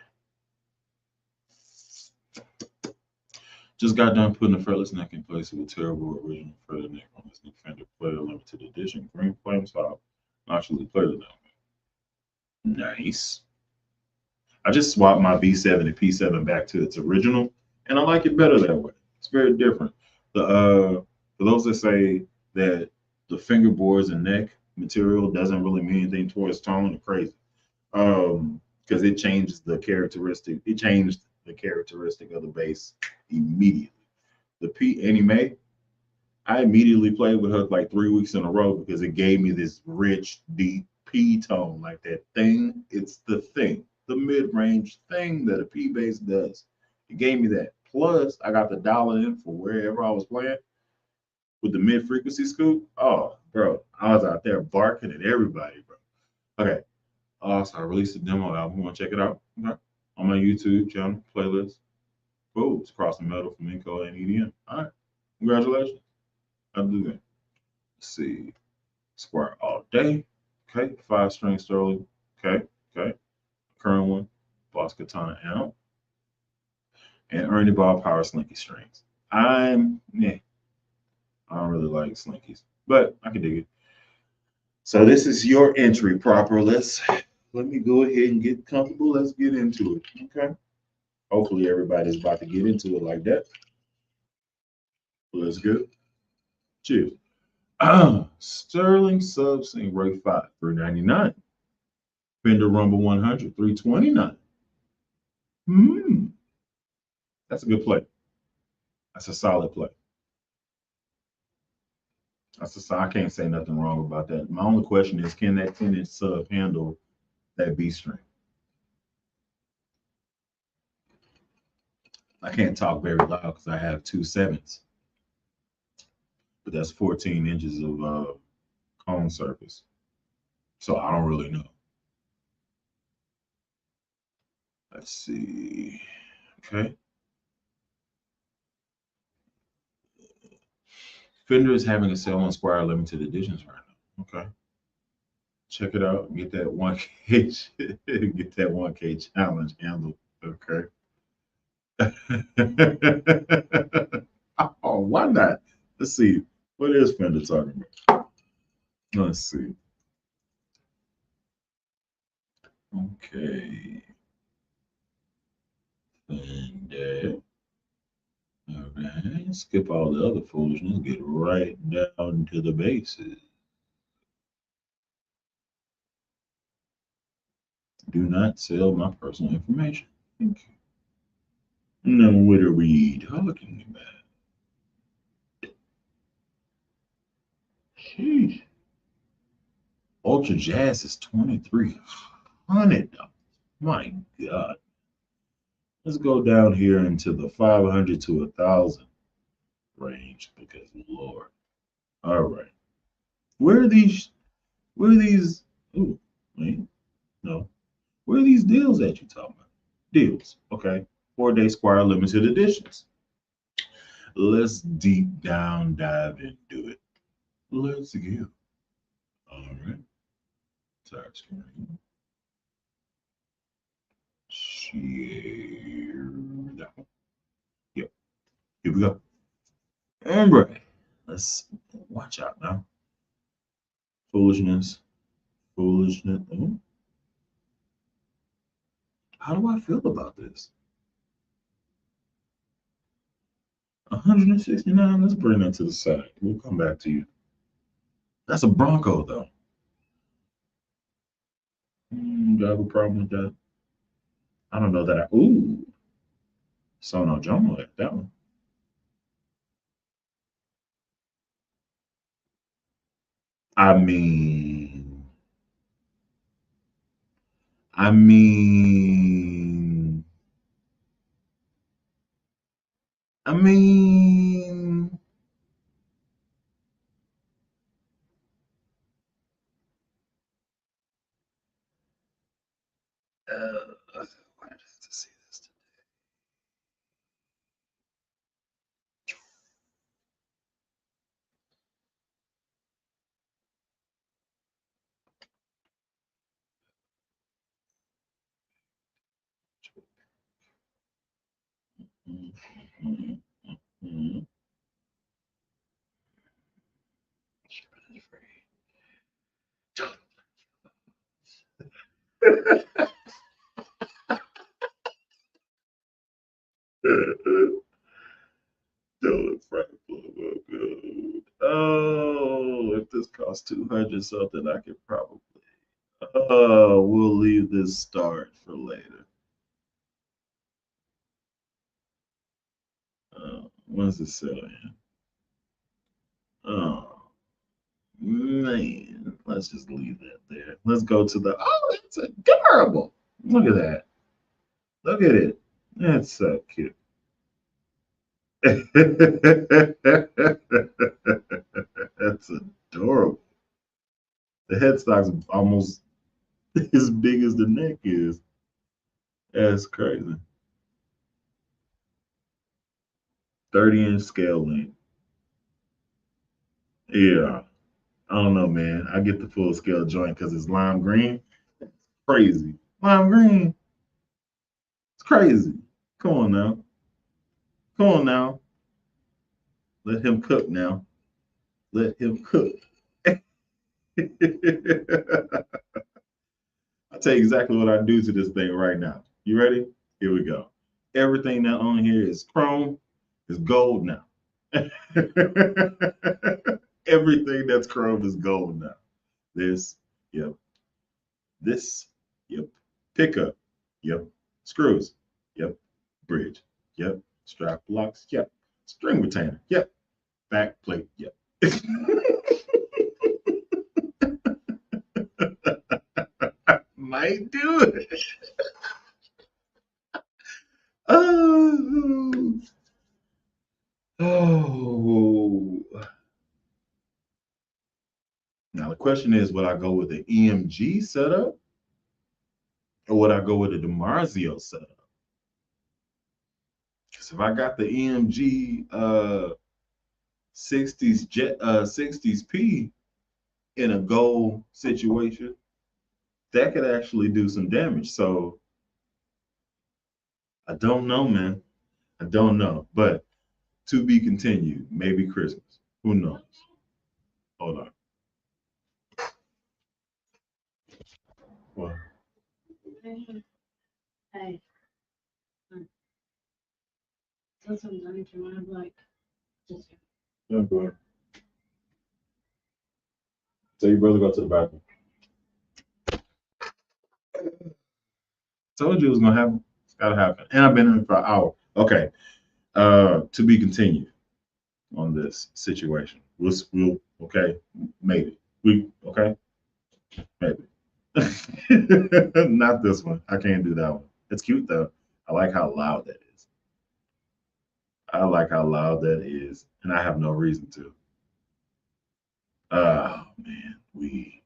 [SPEAKER 1] Just got done putting the fretless neck in place with a terrible original fretless neck on this new Fender Player Limited Edition Green Flame Top. Actually, played it now. Nice. I just swapped my B7 and P7 back to its original, and I like it better that way. It's very different. The for those that say that the fingerboards and neck material doesn't really mean anything towards tone, are crazy. Because it changes the characteristic. It changed the characteristic of the bass immediately. The P Annie I immediately played with her like 3 weeks in a row because it gave me this rich, deep P tone, like that thing. It's the thing, the mid-range thing that a P bass does. It gave me that. Plus, I got the dial in for wherever I was playing with the mid-frequency scoop. Oh, bro, I was out there barking at everybody, bro. Okay, so I released a demo album. Want to check it out? Okay. On my YouTube channel playlist. Oh, it's Cross the Metal, Flamenco, and EDM. All right, congratulations. I'll do that. Let's see. Square all day. Okay. 5 string Sterling. Okay. Okay. Current one. Boss Katana amp. and Ernie Ball power slinky strings. I don't really like slinkies, but I can dig it. So this is your entry proper. Let me go ahead and get comfortable. Let's get into it. Okay. Hopefully everybody's about to get into it like that. Let's go. Cheers. Sterling sub Sing Ray 5, 399. Fender Rumble 100, 329. Hmm. That's a good play. That's a solid play. I can't say nothing wrong about that. My only question is, can that 10-inch sub handle that B string? I can't talk very loud because I have two sevens, but that's 14 inches of cone surface. So I don't really know. Let's see. Okay. Fender is having a sale on Squire limited editions right now. Okay. Check it out. Get that 1K get that 1K challenge handled. Okay. Oh, why not? Let's see. What is Fender talking about? Let's see. Okay. Fender. Okay. Skip all the other foolishness. Get right down to the basics. Do not sell my personal information. Thank you. Now, what are we talking about? Sheesh. Ultra Jazz is 2,300. My God. Let's go down here into the 500 to 1,000 range because Lord. All right. Where are these? Where are these? Ooh, wait, no. Where are these deals that you talking about? Deals. Okay. 4-day Squire limited editions. Let's deep down dive into it. Let's go. All right. Start screen. Share that one. Yep. Here we go. All right. Let's watch out now. Foolishness. Foolishness. Ooh. How do I feel about this? 169. Let's bring that to the side. We'll come back to you. That's a Bronco, though. Do I have a problem with that? I don't know that I. Ooh. Sono Jomo at that one. I mean, I mean, I mean, why did I have to see this? Don't good. Oh, if this costs 200 something, I could probably. Oh, we'll leave this start for later. What's it selling? Oh, man. Let's just leave that there. Let's go to the. Oh, it's adorable. Look at that. Look at it. That's so cute. That's adorable. The headstock's almost as big as the neck is. That's crazy. 30-inch scale length. Yeah. I don't know, man. I get the full scale joint because it's lime green. Crazy. Lime green. It's crazy. Come on now. Come on now. Let him cook now. Let him cook. I'll tell you exactly what I do to this thing right now. You ready? Here we go. Everything that on here is chrome is gold now. Everything that's chrome is gold now. This, yep. This, yep. Pickup, yep. Screws, yep. Bridge, yep. Strap locks, yep. String retainer, yep. Back plate, yep. Might do it. Oh, oh. Now the question is, would I go with the EMG setup or would I go with the DiMarzio setup? Because if I got the EMG 60s jet 60s P in a goal situation, that could actually do some damage. So I don't know, man. I don't know. But to be continued. Maybe Christmas. Who knows? Hold on. Well, hey. So sometimes you want to like just yeah, go ahead. Tell your brother go to the bathroom. Told you it was gonna happen. It's gotta happen. And I've been in for an hour. Okay. To be continued on this situation. We'll okay, maybe. We okay? Maybe. Not this one. I can't do that one. It's cute though. I like how loud that is. I like how loud that is, and I have no reason to. Oh man, we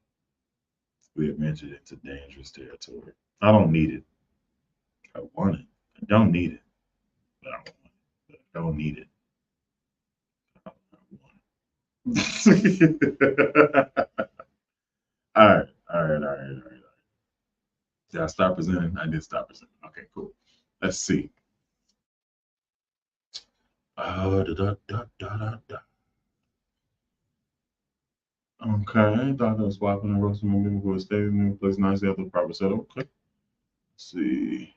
[SPEAKER 1] have ventured into dangerous territory. I don't need it. I want it. I don't need it. But I want it. I don't need it. I want it. All right, all right, all right, all right. Did I stop presenting? I did stop presenting. Okay, cool. Let's see. Da, da, da, da, da, da. Okay, doctor was swapping and roasting moving for a steady new place nicely after the proper setup. Okay. Let's see.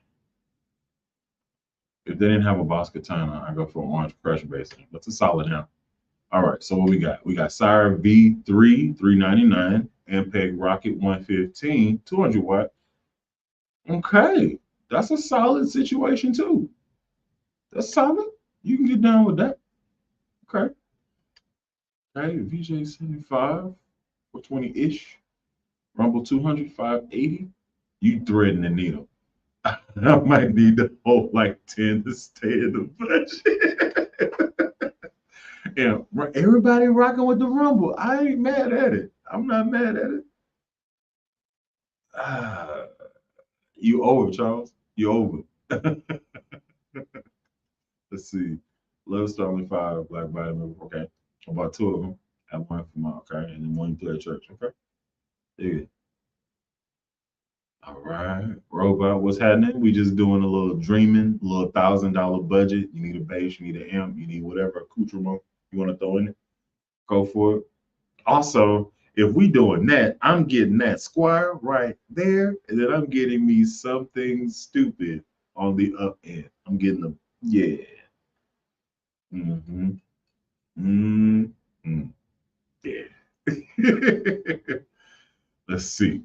[SPEAKER 1] If they didn't have a Boss Katana, I go for orange pressure basin. That's a solid now. All right, so what we got? We got Sire V3, 399, Ampeg Rocket 115, 200 watt. Okay, that's a solid situation too. That's solid. You can get down with that. Okay. Okay, VJ 75, 420-ish, Rumble 200, 580. You threading the needle. I might need to hold like 10 to stay in the budget. Yeah, everybody rocking with the Rumble. I ain't mad at it. I'm not mad at it. Ah, you over, Charles. You over. Let's see. Love Starling 5, Black Vitamin. Okay. About two of them. I have one for my, okay. And then one you play at church. Okay. Yeah. All right. Robot, what's happening? We just doing a little dreaming, a little $1,000 budget. You need a bass, you need an amp, you need whatever accoutrement you want to throw in it. Go for it. Also, if we doing that, I'm getting that Squire right there, and then I'm getting me something stupid on the up end. I'm getting the yeah. Mm-hmm. Mm-hmm. Yeah. Let's see.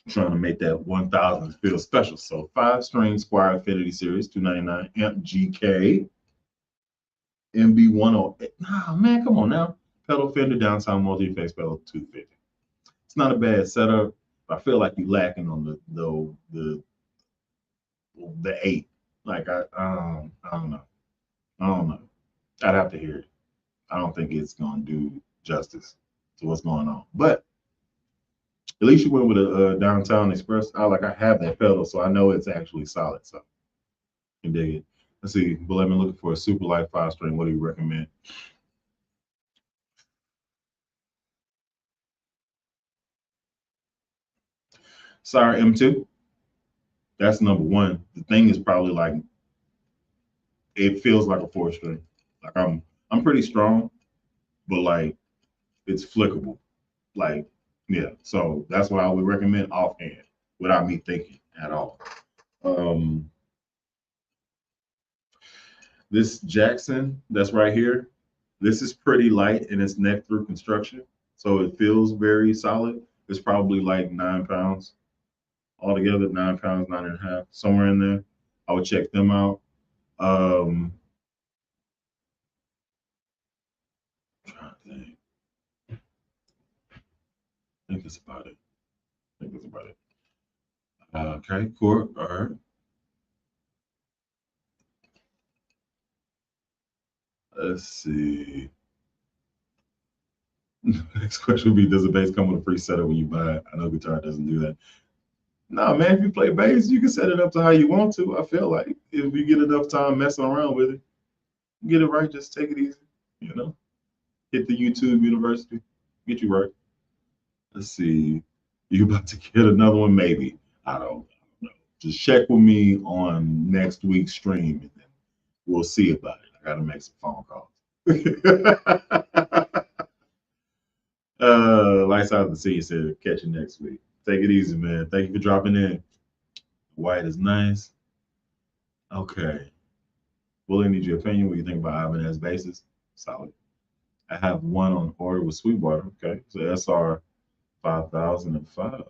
[SPEAKER 1] I'm trying to make that 1,000 feel special. So 5-string Squire Affinity Series, 299, amp GK, MB108. Nah, man, come on now. Pedal Fender, downtown multi-face pedal, 250. It's not a bad setup. But I feel like you're lacking on the 8. Like I don't know. I don't know. I'd have to hear it. I don't think it's gonna do justice to what's going on. But at least you went with a downtown express. I have that pedal, so I know it's actually solid. So you can dig it. Let's see. But let me looking for a super light 5-string. What do you recommend? Sorry, M2. That's number one. The thing is probably like it feels like a 4 string. Like I'm pretty strong, but like it's flickable. Like, yeah. So that's what I would recommend offhand without me thinking at all. Um, this Jackson that's right here, this is pretty light in its neck through construction. So it feels very solid. It's probably like 9 pounds altogether, 9 pounds, 9.5, somewhere in there. I would check them out. Um, trying to think. I think that's about it. I think that's about it. Okay, cool. All right. Let's see. Next question would be: does the bass come with a free setup when you buy it? I know guitar doesn't do that. No, man. If you play bass, you can set it up to how you want to. I feel like if you get enough time messing around with it, get it right. Just take it easy. You know, hit the YouTube University, get you right. Let's see. You about to get another one? Maybe. I don't know. Just check with me on next week's stream, and then we'll see about it. I got to make some phone calls. Lights out the sea said, catch you next week. Take it easy, man. Thank you for dropping in. White is nice. Okay. Willie, need your opinion. What do you think about Ivan as basis? Solid. I have one on order with Sweetwater. Okay. So SR 5005.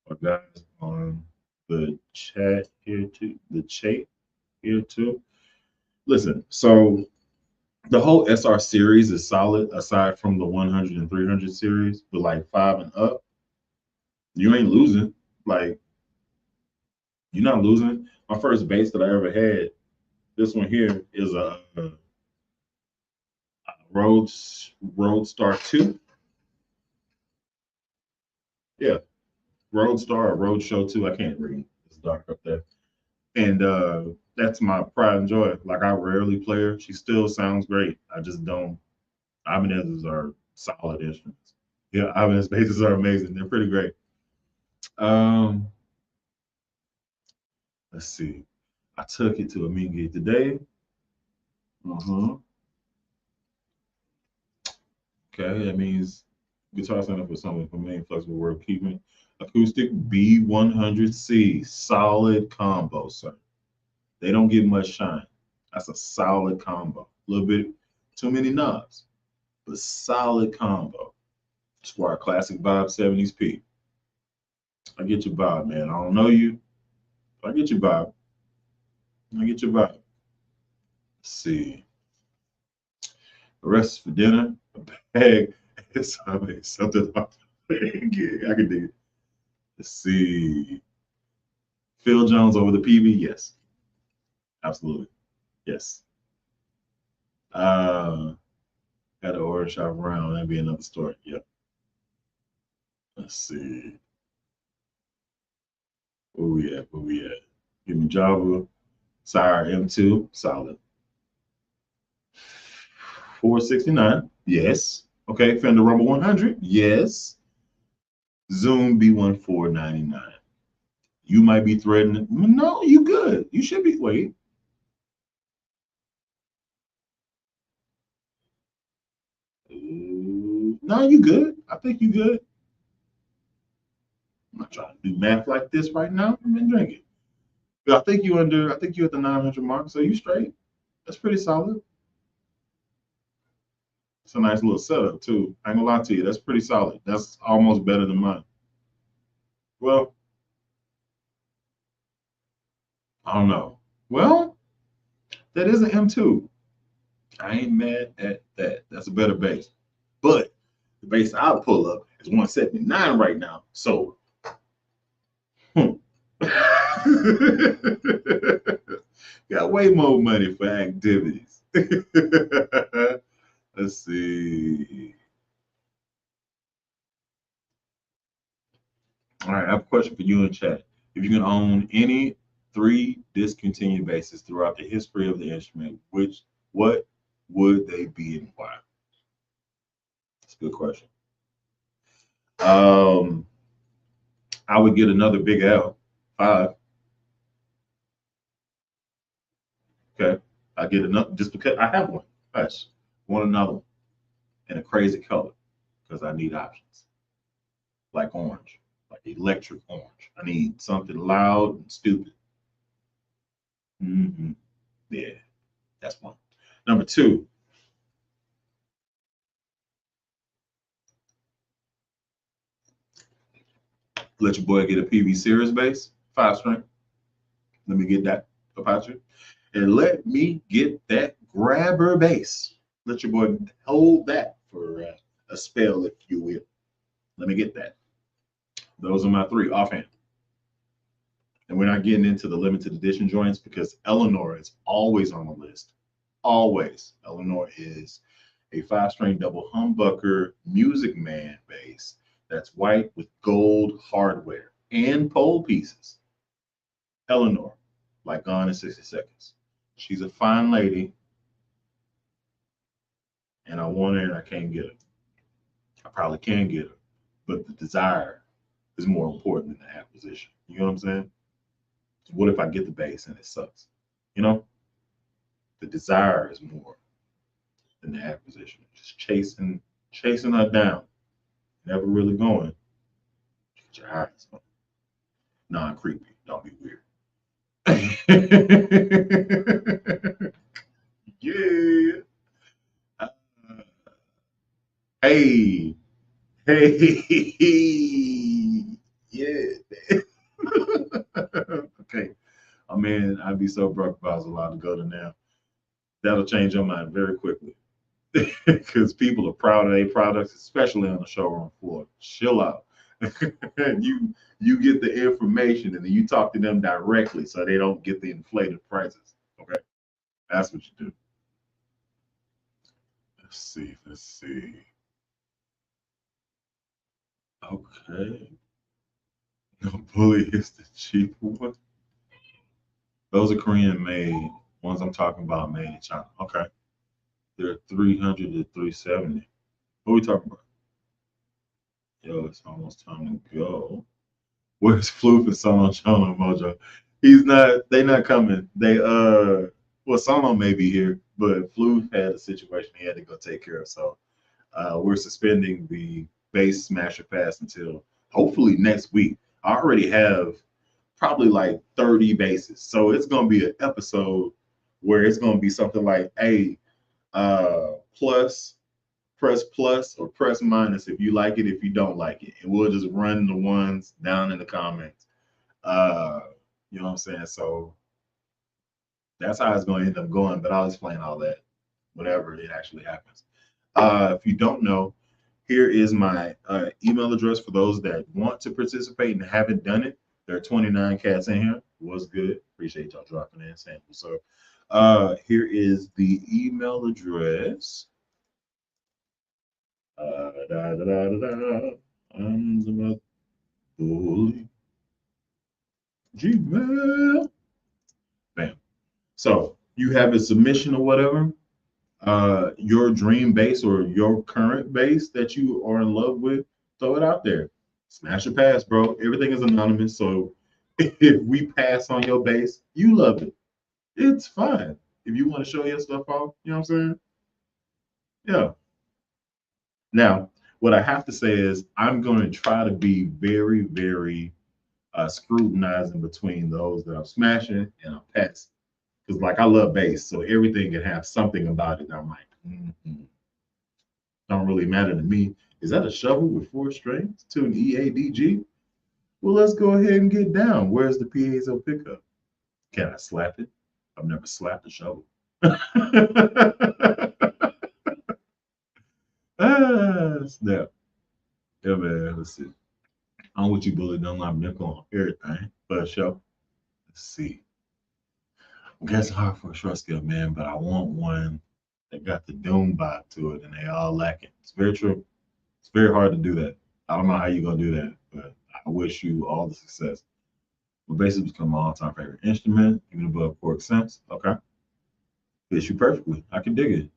[SPEAKER 1] Our guys on the chat here too. The chat here too. Listen, so the whole SR series is solid aside from the 100 and 300 series, but like 5 and up, you ain't losing. Like, you're not losing. My first bass that I ever had, this one here, is a Roadstar 2. Yeah, Roadstar or Roadshow 2. I can't read. It's dark up there. And that's my pride and joy. Like, I rarely play her. She still sounds great. I just don't. Ibanez's are solid instruments. Yeah, Ibanez basses are amazing. They're pretty great. Um, let's see. I took it to a meet gig today. Uh-huh. Okay, that means guitar center for something for main flexible work keeping. Acoustic B100C, solid combo, sir. They don't get much shine. That's a solid combo. A little bit too many knobs, but solid combo. Squire Classic Vibe 70s P. I get your vibe, man. I don't know you, but I get your vibe. I get your vibe. Let's see. The rest is for dinner. A bag. It's something I can dig it. Let's see. Phil Jones over the PV? Yes, absolutely. Yes. Got to order shop around. That'd be another story. Yep. Let's see. Where we at? Where we at? Give me Java. Sire M2. Solid. 469. Yes. Okay. Fender Rumble 100. Yes. Zoom B1499. You might be threatening. No, you good. You should be. Wait. No, you good. I think you good. I'm not trying to do math like this right now. I've been drinking. But I think you under. I think you at the 900 mark, so you straight. That's pretty solid. It's a nice little setup too. I ain't gonna lie to you. That's pretty solid. That's almost better than mine. Well, I don't know. Well, that is an M2. I ain't mad at that. That's a better bass. But the bass I'll pull up is 179 right now. So, hmm. Got way more money for activities. Let's see. All right, I have a question for you in chat. If you can own any three discontinued basses throughout the history of the instrument, what would they be and why? That's a good question. Um, I would get another Big L 5. Okay. I get another just because I have one. Hush. Want another one in a crazy color because I need options like orange, like electric orange. I need something loud and stupid. Hmm. Yeah, that's one. Number two, let your boy get a PV Series bass, 5 string. Let me get that about you. And let me get that grabber bass. Let your boy hold that for a spell, if you will. Let me get that. Those are my three offhand. And we're not getting into the limited edition joints because Eleanor is always on the list. Always. Eleanor is a 5 string double humbucker Music Man bass that's white with gold hardware and pole pieces. Eleanor, like Gone in 60 Seconds. She's a fine lady, and I want her and I can't get her. I probably can get her, but the desire is more important than the acquisition. You know what I'm saying? What if I get the bass and it sucks? You know, the desire is more than the acquisition. Just chasing her down, never really going. Get your eyes on. Non creepy. Don't be weird. Yeah. Uh, hey. Hey. Yeah. Okay. I mean, I'd be so broke if I was allowed to go to now. That'll change your mind very quickly. Because people are proud of their products, especially on the showroom floor. Chill out. You get the information and then you talk to them directly so they don't get the inflated prices. Okay, that's what you do. Let's see. Let's see. Okay. No bully is the cheap one. Those are Korean made. Ones I'm talking about made in China. Okay. They're 300 to 370. What are we talking about? Yo, it's almost time to go. Where's Floof and Sono Chono Mojo? He's not. They not coming. They well, Sono may be here, but Floof had a situation he had to go take care of. So we're suspending the base Smasher Pass until hopefully next week. I already have probably like 30 bases, so it's gonna be an episode where it's gonna be something like, hey, plus press plus or press minus if you like it, if you don't like it. And we'll just run the ones down in the comments. Uh, you know what I'm saying? So that's how it's going to end up going, but I'll explain all that whenever it actually happens. If you don't know, here is my email address for those that want to participate and haven't done it. There are 29 cats in here. What's good? Appreciate y'all dropping in samples. So here is the email address. Da, da, da, da, da. I'm the bully. Gmail. Bam. So you have a submission or whatever, your dream base or your current base that you are in love with, throw it out there. Smash or pass, bro. Everything is anonymous. So if we pass on your base, you love it. It's fine. If you want to show your stuff off, you know what I'm saying? Yeah. Now, what I have to say is I'm going to try to be very, very scrutinizing between those that I'm smashing and I'm passing. Because like I love bass, so everything can have something about it. I'm like, don't really matter to me. Is that a shovel with 4 strings to an EADG? Well, let's go ahead and get down. Where's the piezo pickup? Can I slap it? I've never slapped a shovel. Snap. Yeah, man. Let's see. I'm with you, Bully. Don't like nickel on everything. But show. Let's see. I guess it's hard for a short scale, man, but I want one that got the Doom vibe to it and they all lacking. It's very true. It's very hard to do that. I don't know how you're gonna do that, but I wish you all the success. But bass has become my all-time favorite instrument, even above Pork Sense. Okay. Fits you perfectly. I can dig it.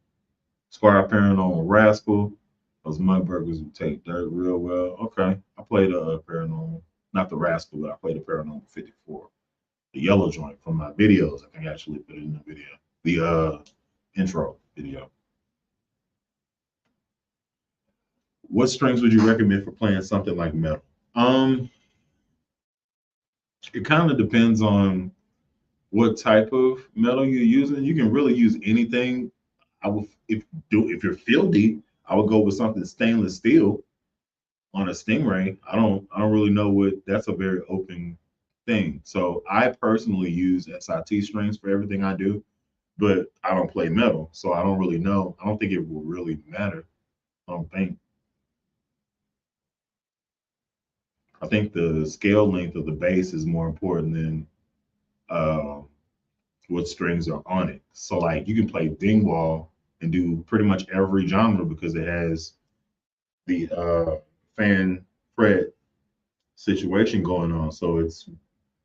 [SPEAKER 1] Squire Paranormal Rascal. Those mud burgers would take dirt real well. Okay. I played a Paranormal, not the Rascal, but I played a Paranormal 54. The yellow joint from my videos. I can actually put it in the video. the intro video. What strings would you recommend for playing something like metal? Um, it kind of depends on what type of metal you're using. You can really use anything. I would if you're fieldy, I would go with something stainless steel on a Stingray. I don't really know what that's a very open thing. So I personally use SIT strings for everything I do, but I don't play metal, so I don't really know. I don't think it will really matter. I don't think. I think the scale length of the bass is more important than uh, what strings are on it. So like you can play dingwall and do pretty much every genre because it has the fan fret situation going on. So it's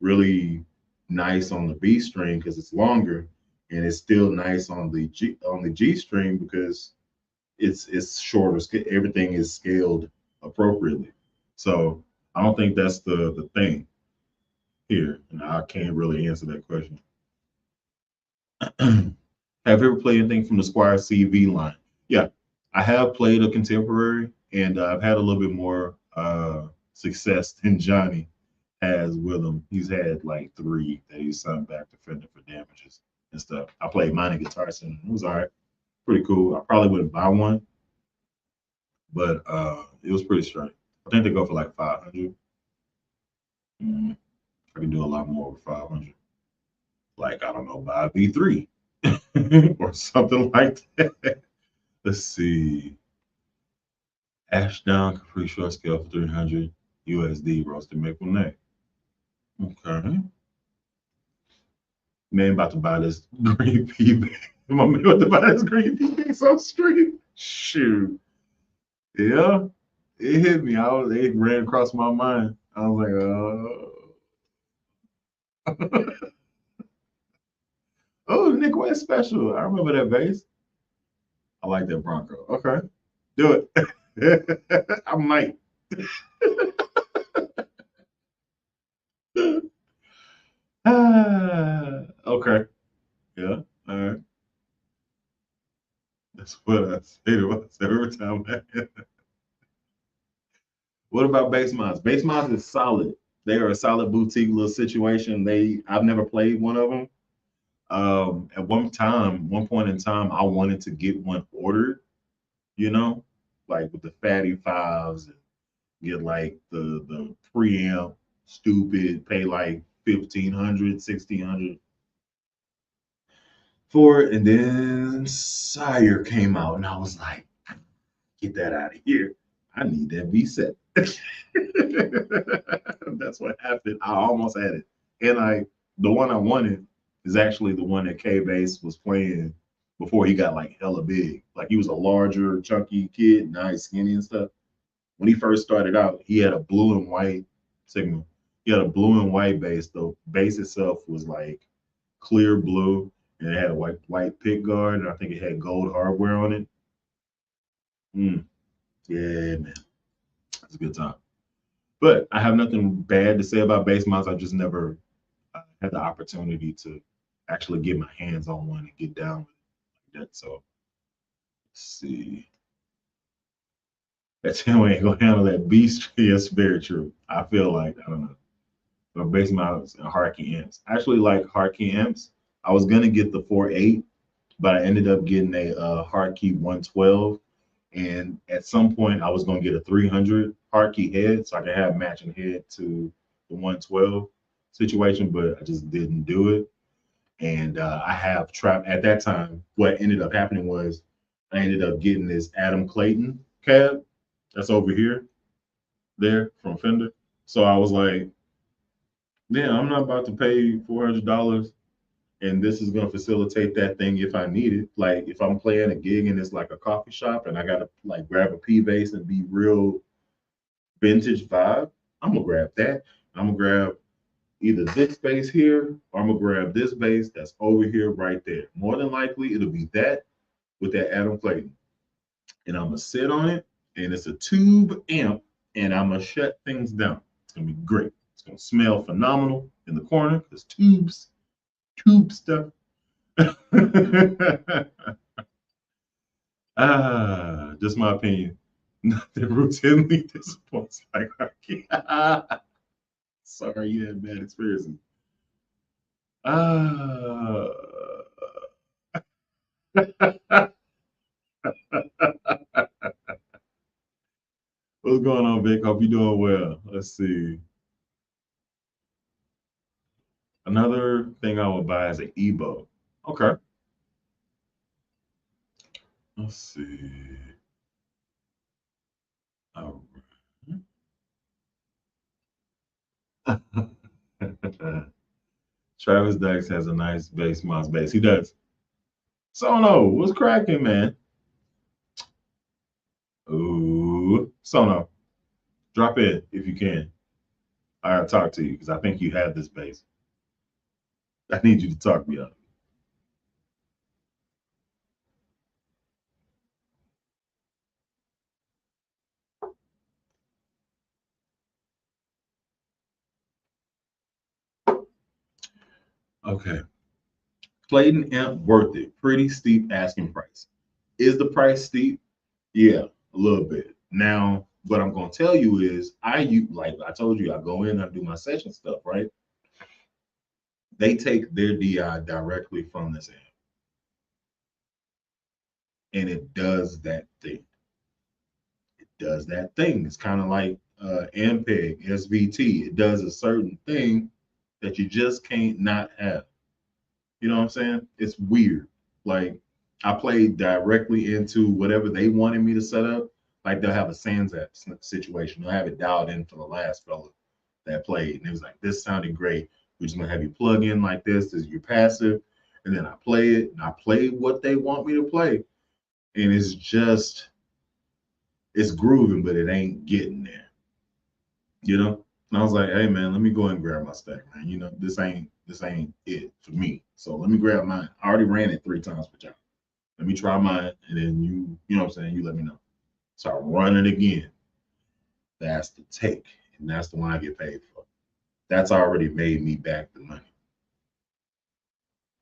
[SPEAKER 1] really nice on the B string because it's longer, and it's still nice on the G string because it's shorter. Everything is scaled appropriately. So I don't think that's the thing here, and I can't really answer that question. Have you ever played anything from the Squire CV line? Yeah, I have played a contemporary, and I've had a little bit more success than Johnny has with them. He's had like three that he's sent back to Fender for damages and stuff. I played mine in Guitar Center. It was all right, pretty cool. I probably wouldn't buy one, but it was pretty straight. I think they go for like 500. Mm, I can do a lot more with 500. Like I don't know, buy a V3 or something like that. Let's see. Ashdown Capri Short Scale for 300 USD roasted maple neck. Okay. Man about to buy this green pea bag. My man about to buy this green pea bag on street. Shoot. Yeah. It hit me. It ran across my mind. I was like, oh, Nick West special. I remember that bass. I like that Bronco. Okay. Do it. I might. Okay. Yeah. All right. That's what I say to myself every time. What about base mods? Base mods is solid. They are a solid boutique little situation. I've never played one of them. At one point in time, I wanted to get one ordered. You know, like with the fatty fives and get like the preamp, stupid, pay like 1,500, 1,600 for it, and then Sire came out, and I was like, get that out of here. I need that V set. That's what happened. I almost had it. And the one I wanted is actually the one that K Bass was playing before he got like hella big. Like he was a larger, chunky kid, nice, skinny and stuff. When he first started out, he had a blue and white signal. He had a blue and white bass. The bass itself was like clear blue, and it had a white pick guard, and I think it had gold hardware on it. Mm, yeah, man, it's a good time. But I have nothing bad to say about bass mounts. I just never had the opportunity to actually get my hands on one and get down with it like that. So let's see. That channel ain't gonna handle that beast. Yes, very true. I feel like I don't know. But bass mounts and hardkey amps. I actually like hardkey amps. I was gonna get the 4.8, but I ended up getting a hardkey 112. And at some point, I was gonna get a 300 hardkey head so I could have matching head to the 112 situation, but I just didn't do it. And I have trapped at that time. What ended up happening was I ended up getting this Adam Clayton cab that's over here, there from Fender. So I was like, yeah, I'm not about to pay $400, and this is going to facilitate that thing if I need it. Like if I'm playing a gig and it's like a coffee shop and I got to like grab a P bass and be real vintage vibe, I'm gonna grab that. I'm gonna grab either this bass here or I'm gonna grab this bass that's over here right there. More than likely, it'll be that with that Adam Clayton, and I'm gonna sit on it, and it's a tube amp, and I'm gonna shut things down. It's gonna be great. It's gonna smell phenomenal in the corner because tube stuff. Just my opinion. Nothing routinely disappoints like I can't. Sorry, you had bad experiences. Ah. What's going on, Vic? Hope you're doing well. Let's see. Another thing I would buy is an ebook. Okay. Let's see. All right. Travis Dax has a nice bass, mouse bass. He does. Sono, what's cracking, man? Ooh, Sono, drop in if you can. I gotta talk to you because I think you have this bass. I need you to talk me up. Okay. Clayton Amp worth it. Pretty steep asking price. Is the price steep? Yeah, a little bit. Now, what I'm gonna tell you is like I told you, I go in, I do my session stuff, right? They take their DI directly from this amp and it does that thing. It does that thing. It's kind of like Ampeg, SVT. It does a certain thing that you just can't not have. You know what I'm saying? It's weird. Like I played directly into whatever they wanted me to set up. Like they'll have a Sans app situation. They'll have it dialed in for the last fella that played. And it was like, this sounded great. We're just gonna have you plug in like this. This is your passive. And then I play it and I play what they want me to play. And it's grooving, but it ain't getting there. You know? And I was like, hey man, let me go and grab my stack, man. You know, this ain't it for me. So let me grab mine. I already ran it 3 times for y'all. Let me try mine, and then you know what I'm saying, you let me know. So I run it again. That's the take, and that's the one I get paid for. That's already made me back the money.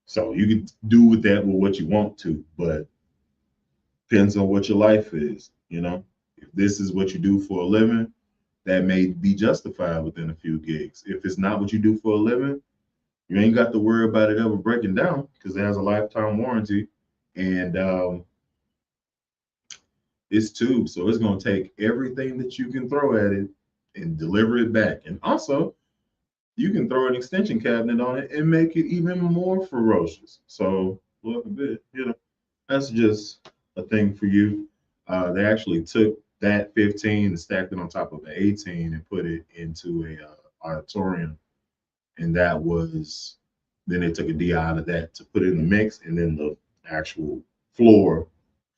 [SPEAKER 1] So you can do with that with what you want to, but depends on what your life is. You know, if this is what you do for a living, that may be justified within a few gigs. If it's not what you do for a living, you ain't got to worry about it ever breaking down because it has a lifetime warranty, and it's tube, so it's going to take everything that you can throw at it and deliver it back. And also, you can throw an extension cabinet on it and make it even more ferocious. So, look a bit, that's just a thing for you. They actually took that 15 and stacked it on top of an 18 and put it into a auditorium, and that was then they took a DI out of that to put it in the mix, and then the actual floor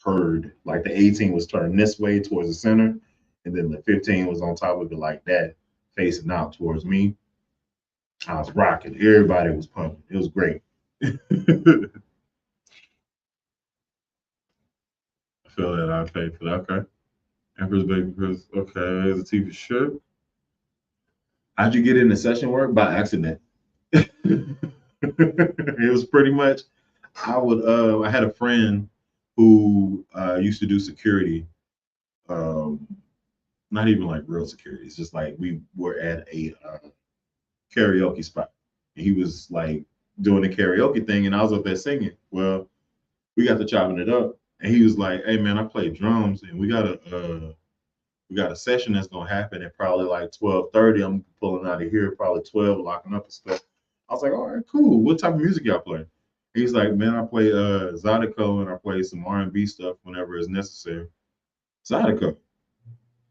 [SPEAKER 1] heard like the 18 was turned this way towards the center, and then the 15 was on top of it like that, facing out towards me. I was rocking. Everybody was pumping. It was great. I feel that I paid for that. Okay. Emperor's Baby Chris. Okay. As a TV show. How'd you get into session work? By accident. It was pretty much I had a friend who used to do security, um, not even like real security. It's just like we were at a karaoke spot. And he was like doing the karaoke thing, and I was up there singing. Well, we got to chopping it up, and he was like, "Hey man, I play drums, and we got a session that's gonna happen at probably like 12:30. I'm pulling out of here probably 12, locking up and stuff." I was like, "All right, cool. What type of music y'all play?" He's like, "Man, I play Zydeco and I play some R&B stuff whenever it's necessary." Zydeco,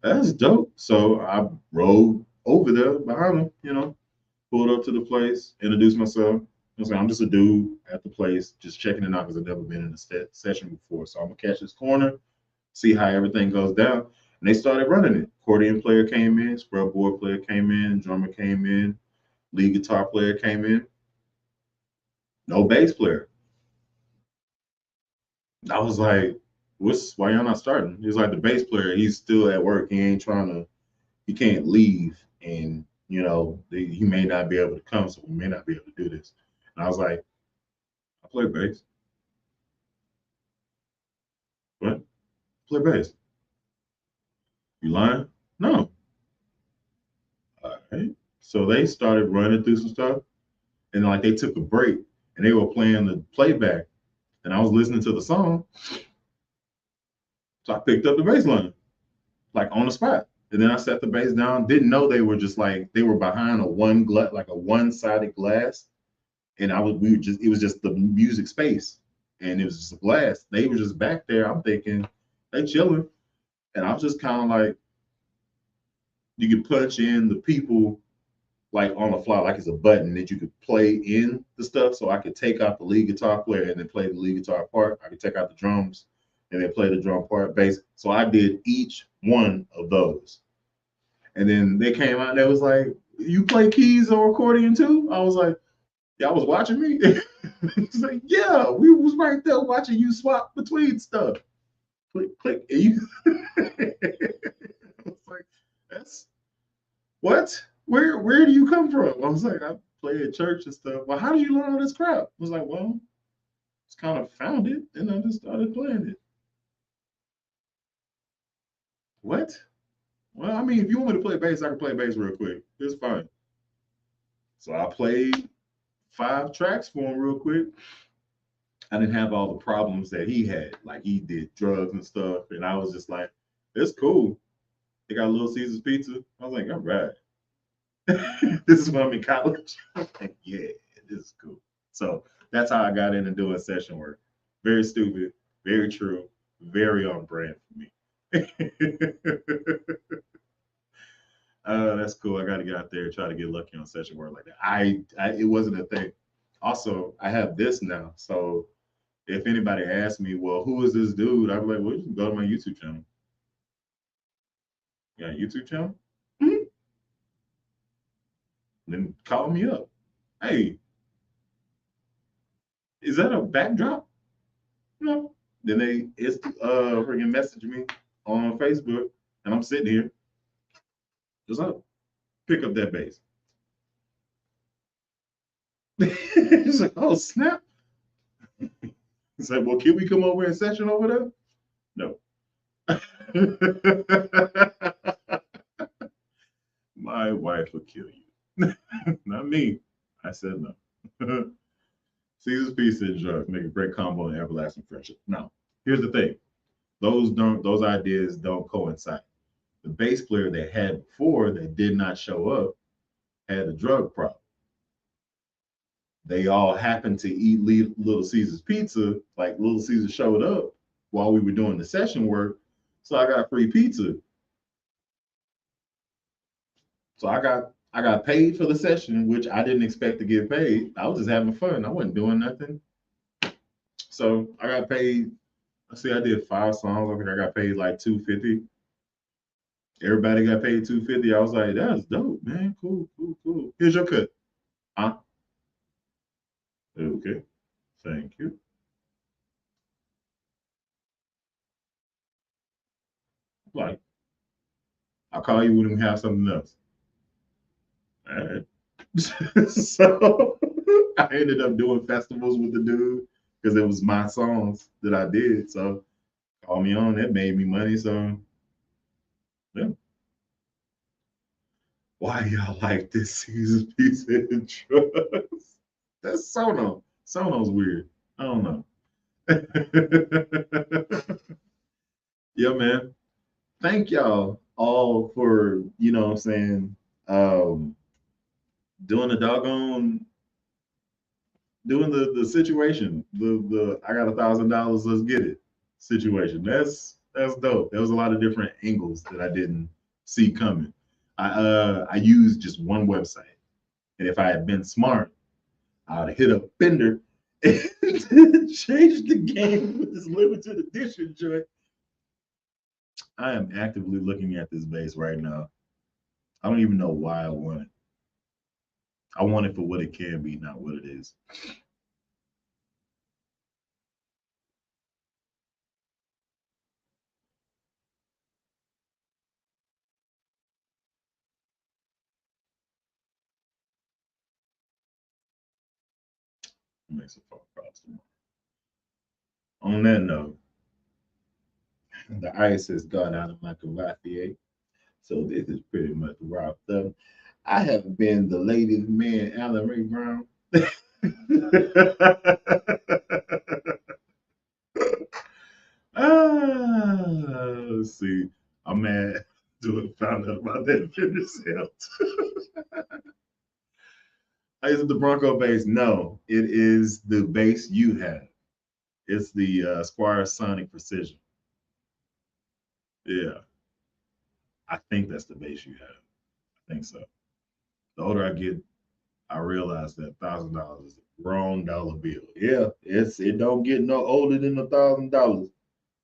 [SPEAKER 1] that's dope. So I rode over there behind him, pulled up to the place, introduced myself. I was like, I'm just a dude at the place, just checking it out because I've never been in a session before. So I'm gonna catch this corner, see how everything goes down. And they started running it. Accordion player came in, scrub board player came in, drummer came in, lead guitar player came in, no bass player. I was like, what's why y'all not starting? He's like the bass player, he's still at work. He can't leave. And he may not be able to come, so we may not be able to do this. And I was like, play bass. What? Play bass. You lying? No. All right. So they started running through some stuff, and like they took a break, and they were playing the playback, and I was listening to the song, so I picked up the bass line, like on the spot. And then I set the bass down. Didn't know they were just like they were behind a like a one-sided glass, and we were just it was just the music space, and it was just a glass. They were just back there. I'm thinking they chilling, and I was just kind of like you could punch in the people like on the fly, like it's a button that you could play in the stuff. So I could take out the lead guitar player and then play the lead guitar part. I could take out the drums and then play the drum part, bass. So I did each one of those. And then they came out and they was like, "You play keys or accordion too?" I was like, "Y'all was watching me?" It's like, "Yeah, we was right there watching you swap between stuff. Click, click." And you I was like, "That's what? Where do you come from?" I was like, "I play at church and stuff." "Well, how do you learn all this crap?" I was like, "Well, just kind of found it and I just started playing it." What? Well, I mean, if you want me to play bass, I can play bass real quick. It's fine. So I played 5 tracks for him real quick. I didn't have all the problems that he had. Like he did drugs and stuff. And I was just like, it's cool. They got Little Caesars pizza. I was like, all right. This is when I'm in college. I'm like, yeah, this is cool. So that's how I got into doing session work. Very stupid, very true, very on brand for me. That's cool. I got to get out there and try to get lucky on session work like that. It wasn't a thing. Also, I have this now. So if anybody asks me, well, who is this dude? I'm like, well, you can go to my YouTube channel. Yeah, YouTube channel? Mm-hmm. Then call me up. Hey, is that a backdrop? No. Then it's freaking message me on Facebook, and I'm sitting here. Just up, pick up that bass. It's like, oh snap! It's like, well, can we come over in session over there? No. My wife will kill you. Not me. I said no. Caesar's pizza and drugs make a great combo and everlasting friendship. Now, here's the thing: those ideas don't coincide. The bass player they had before that did not show up had a drug problem. They all happened to eat Little Caesar's pizza. Like Little Caesar showed up while we were doing the session work, so I got free pizza. So I got paid for the session, which I didn't expect to get paid. I was just having fun. I wasn't doing nothing. So I got paid. Let's see, I did 5 songs. I think I got paid like 250. Everybody got paid 250. I was like, that's dope, man. Cool, cool, cool. Here's your cut. Huh? Okay. Thank you. Like, I'll call you when we have something else. All right. So I ended up doing festivals with the dude because it was my songs that I did. So call me on. That made me money. So yeah. Why y'all like this Caesar's pizza and drugs? That's Sono. Sono's weird. I don't know. Yeah, man. Thank y'all all for, what I'm saying, um, doing the doggone doing the situation, the I got $1,000, let's get it situation. That's dope. There was a lot of different angles that I didn't see coming. I used just one website, and if I had been smart, I would have hit up Bender and changed the game with this limited edition joint. I am actively looking at this base right now. I don't even know why I want it. I want it for what it can be, not what it is. Make some phone calls tomorrow. On that note, the ice has gone out of my cavassier. So this is pretty much wrapped up. I have been the ladies' man, Alan Ray Brown. Let's see. I'm mad to have found out about that fitness health. Is it the Bronco bass? No, it is the bass you have. It's the Squire Sonic Precision. Yeah, I think that's the bass you have. I think so. The older I get, I realize that $1,000 is a grown dollar bill. Yeah, it don't get no older than $1,000, no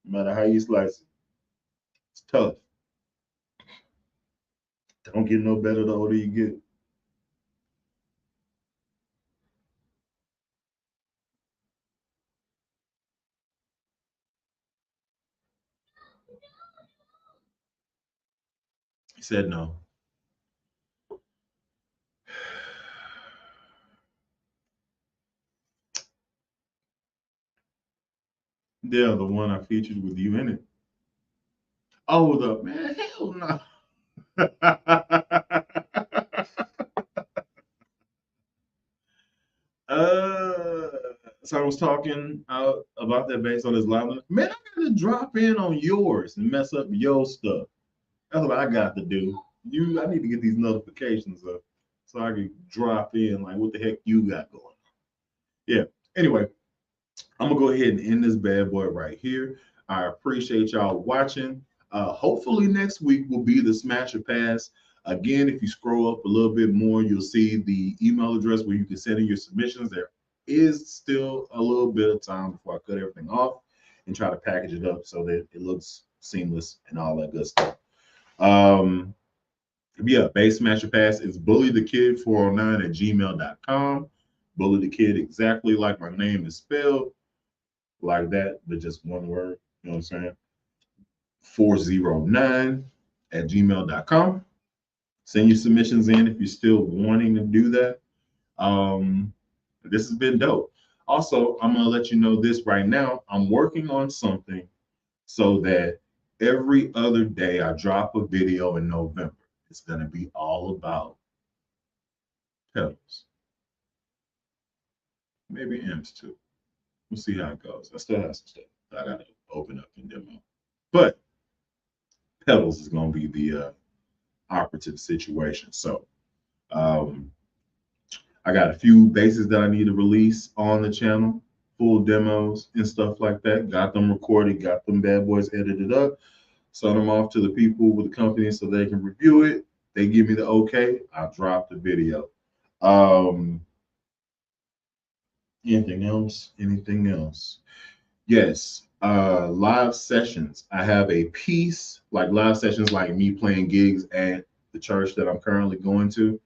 [SPEAKER 1] matter how you slice it. It's tough. Don't get no better the older you get. He said no. Yeah, the one I featured with you in it. Oh, the man, hell no. uh, so I was talking about that bass on his live. Man, I gotta drop in on yours and mess up your stuff. That's what I got to do. I need to get these notifications up so I can drop in like what the heck you got going on. Yeah. Anyway, I'm gonna go ahead and end this bad boy right here. I appreciate y'all watching. Hopefully next week will be the Smash or Pass. Again, if you scroll up a little bit more, you'll see the email address where you can send in your submissions. There is still a little bit of time before I cut everything off and try to package it up so that it looks seamless and all that good stuff. Um, yeah, base smasher pass is bullythekid409@gmail.com. Bully the kid exactly like my name is spelled, like that, but just one word. You know what I'm saying? 409@gmail.com. Send your submissions in if you're still wanting to do that. Um, this has been dope. Also, I'm gonna let you know this right now. I'm working on something so that every other day I drop a video in November. It's going to be all about pedals, maybe amps too. We'll see how it goes. I still have some stuff that I got to open up and demo, but pedals is going to be the operative situation. So um, I got a few bases that I need to release on the channel, full demos and stuff like that. Got them recorded, got them bad boys edited up, send them off to the people with the company so they can review it. They give me the okay, I'll drop the video. Um, anything else? Anything else? Yes. Live sessions. I have a piece like live sessions, like me playing gigs at the church that I'm currently going to.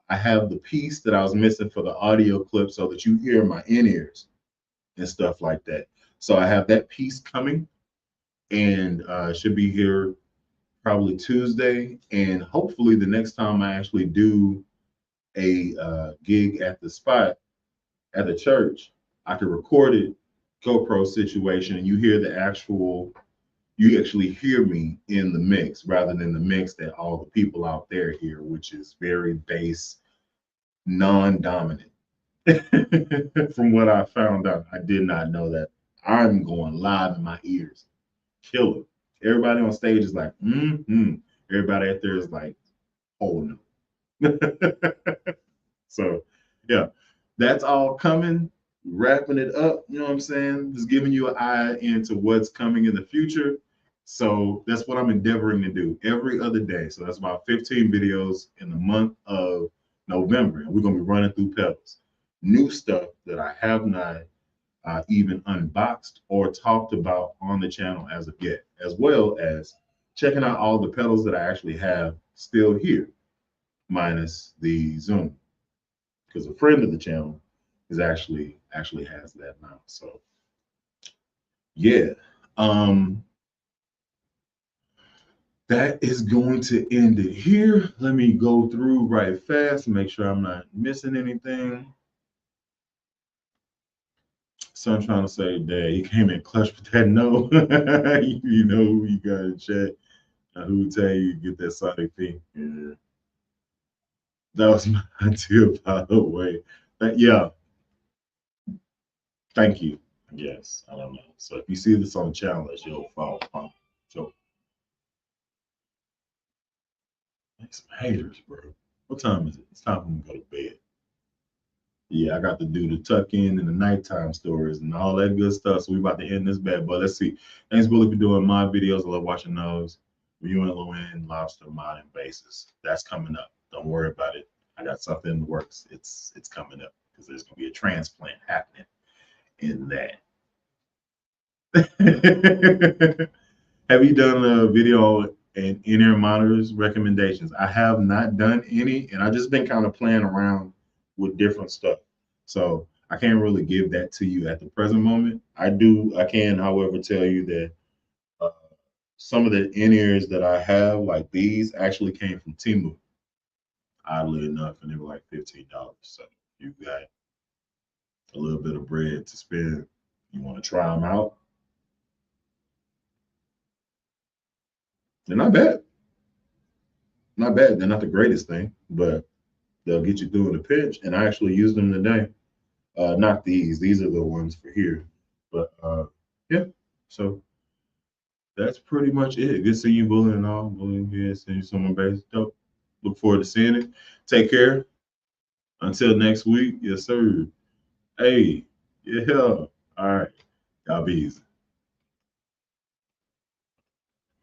[SPEAKER 1] I have the piece that I was missing for the audio clip so that you hear my in-ears and stuff like that. So I have that piece coming and should be here probably Tuesday. And hopefully the next time I actually do a gig at the spot at the church, I can record it, GoPro situation, and you actually hear me in the mix rather than the mix that all the people out there hear, which is very bass, non-dominant. From what I found out, I did not know that. I'm going live in my ears. Killer. Everybody on stage is like, mm-hmm. Everybody out there is like, oh no. So, yeah, that's all coming. Wrapping it up, you know what I'm saying? Just giving you an eye into what's coming in the future. So that's what I'm endeavoring to do every other day. So that's about 15 videos in the month of November. And we're going to be running through pedals. New stuff that I have not even unboxed or talked about on the channel as of yet, as well as checking out all the pedals that I actually have still here, minus the Zoom, because a friend of the channel is actually has that now. So yeah, that is going to end it here. Let me go through right fast and make sure I'm not missing anything. Son trying to say, Dad, you came in clutch with that no. You know who you got to check. Who would tell you get that Sonic thing? Yeah. That was my idea, by the way. Yeah, thank you. Yes, I don't know. So if you see this on the channel, it's your fault. So, make some haters, bro. What time is it? It's time for me to go to bed. Yeah, I got to do the tuck in and the nighttime stories and all that good stuff. So we about to end this bad boy. Let's see. Thanks, Willie, for doing my videos. I love watching those. You and Luann, lobster modding bases. That's coming up. Don't worry about it. I got something in the works. It's coming up because there's gonna be a transplant happening in that. Have you done a video and in-ear monitors recommendations? I have not done any, and I've just been kind of playing around with different stuff. So I can't really give that to you at the present moment. I can, however, tell you that uh, some of the in-ears that I have, like these, actually came from Timu, oddly enough, and they were like $15. So you got a little bit of bread to spend. You want to try them out? They're not bad. Not bad. They're not the greatest thing, but they'll get you through in a pinch. And I actually used them today. Not these. These are the ones for here. But yeah. So that's pretty much it. Good seeing you, Bully, and all. Bully, yeah, seeing you someone base. Dope. Look forward to seeing it. Take care. Until next week. Yes, sir. Hey. Yeah. All right. Y'all be easy.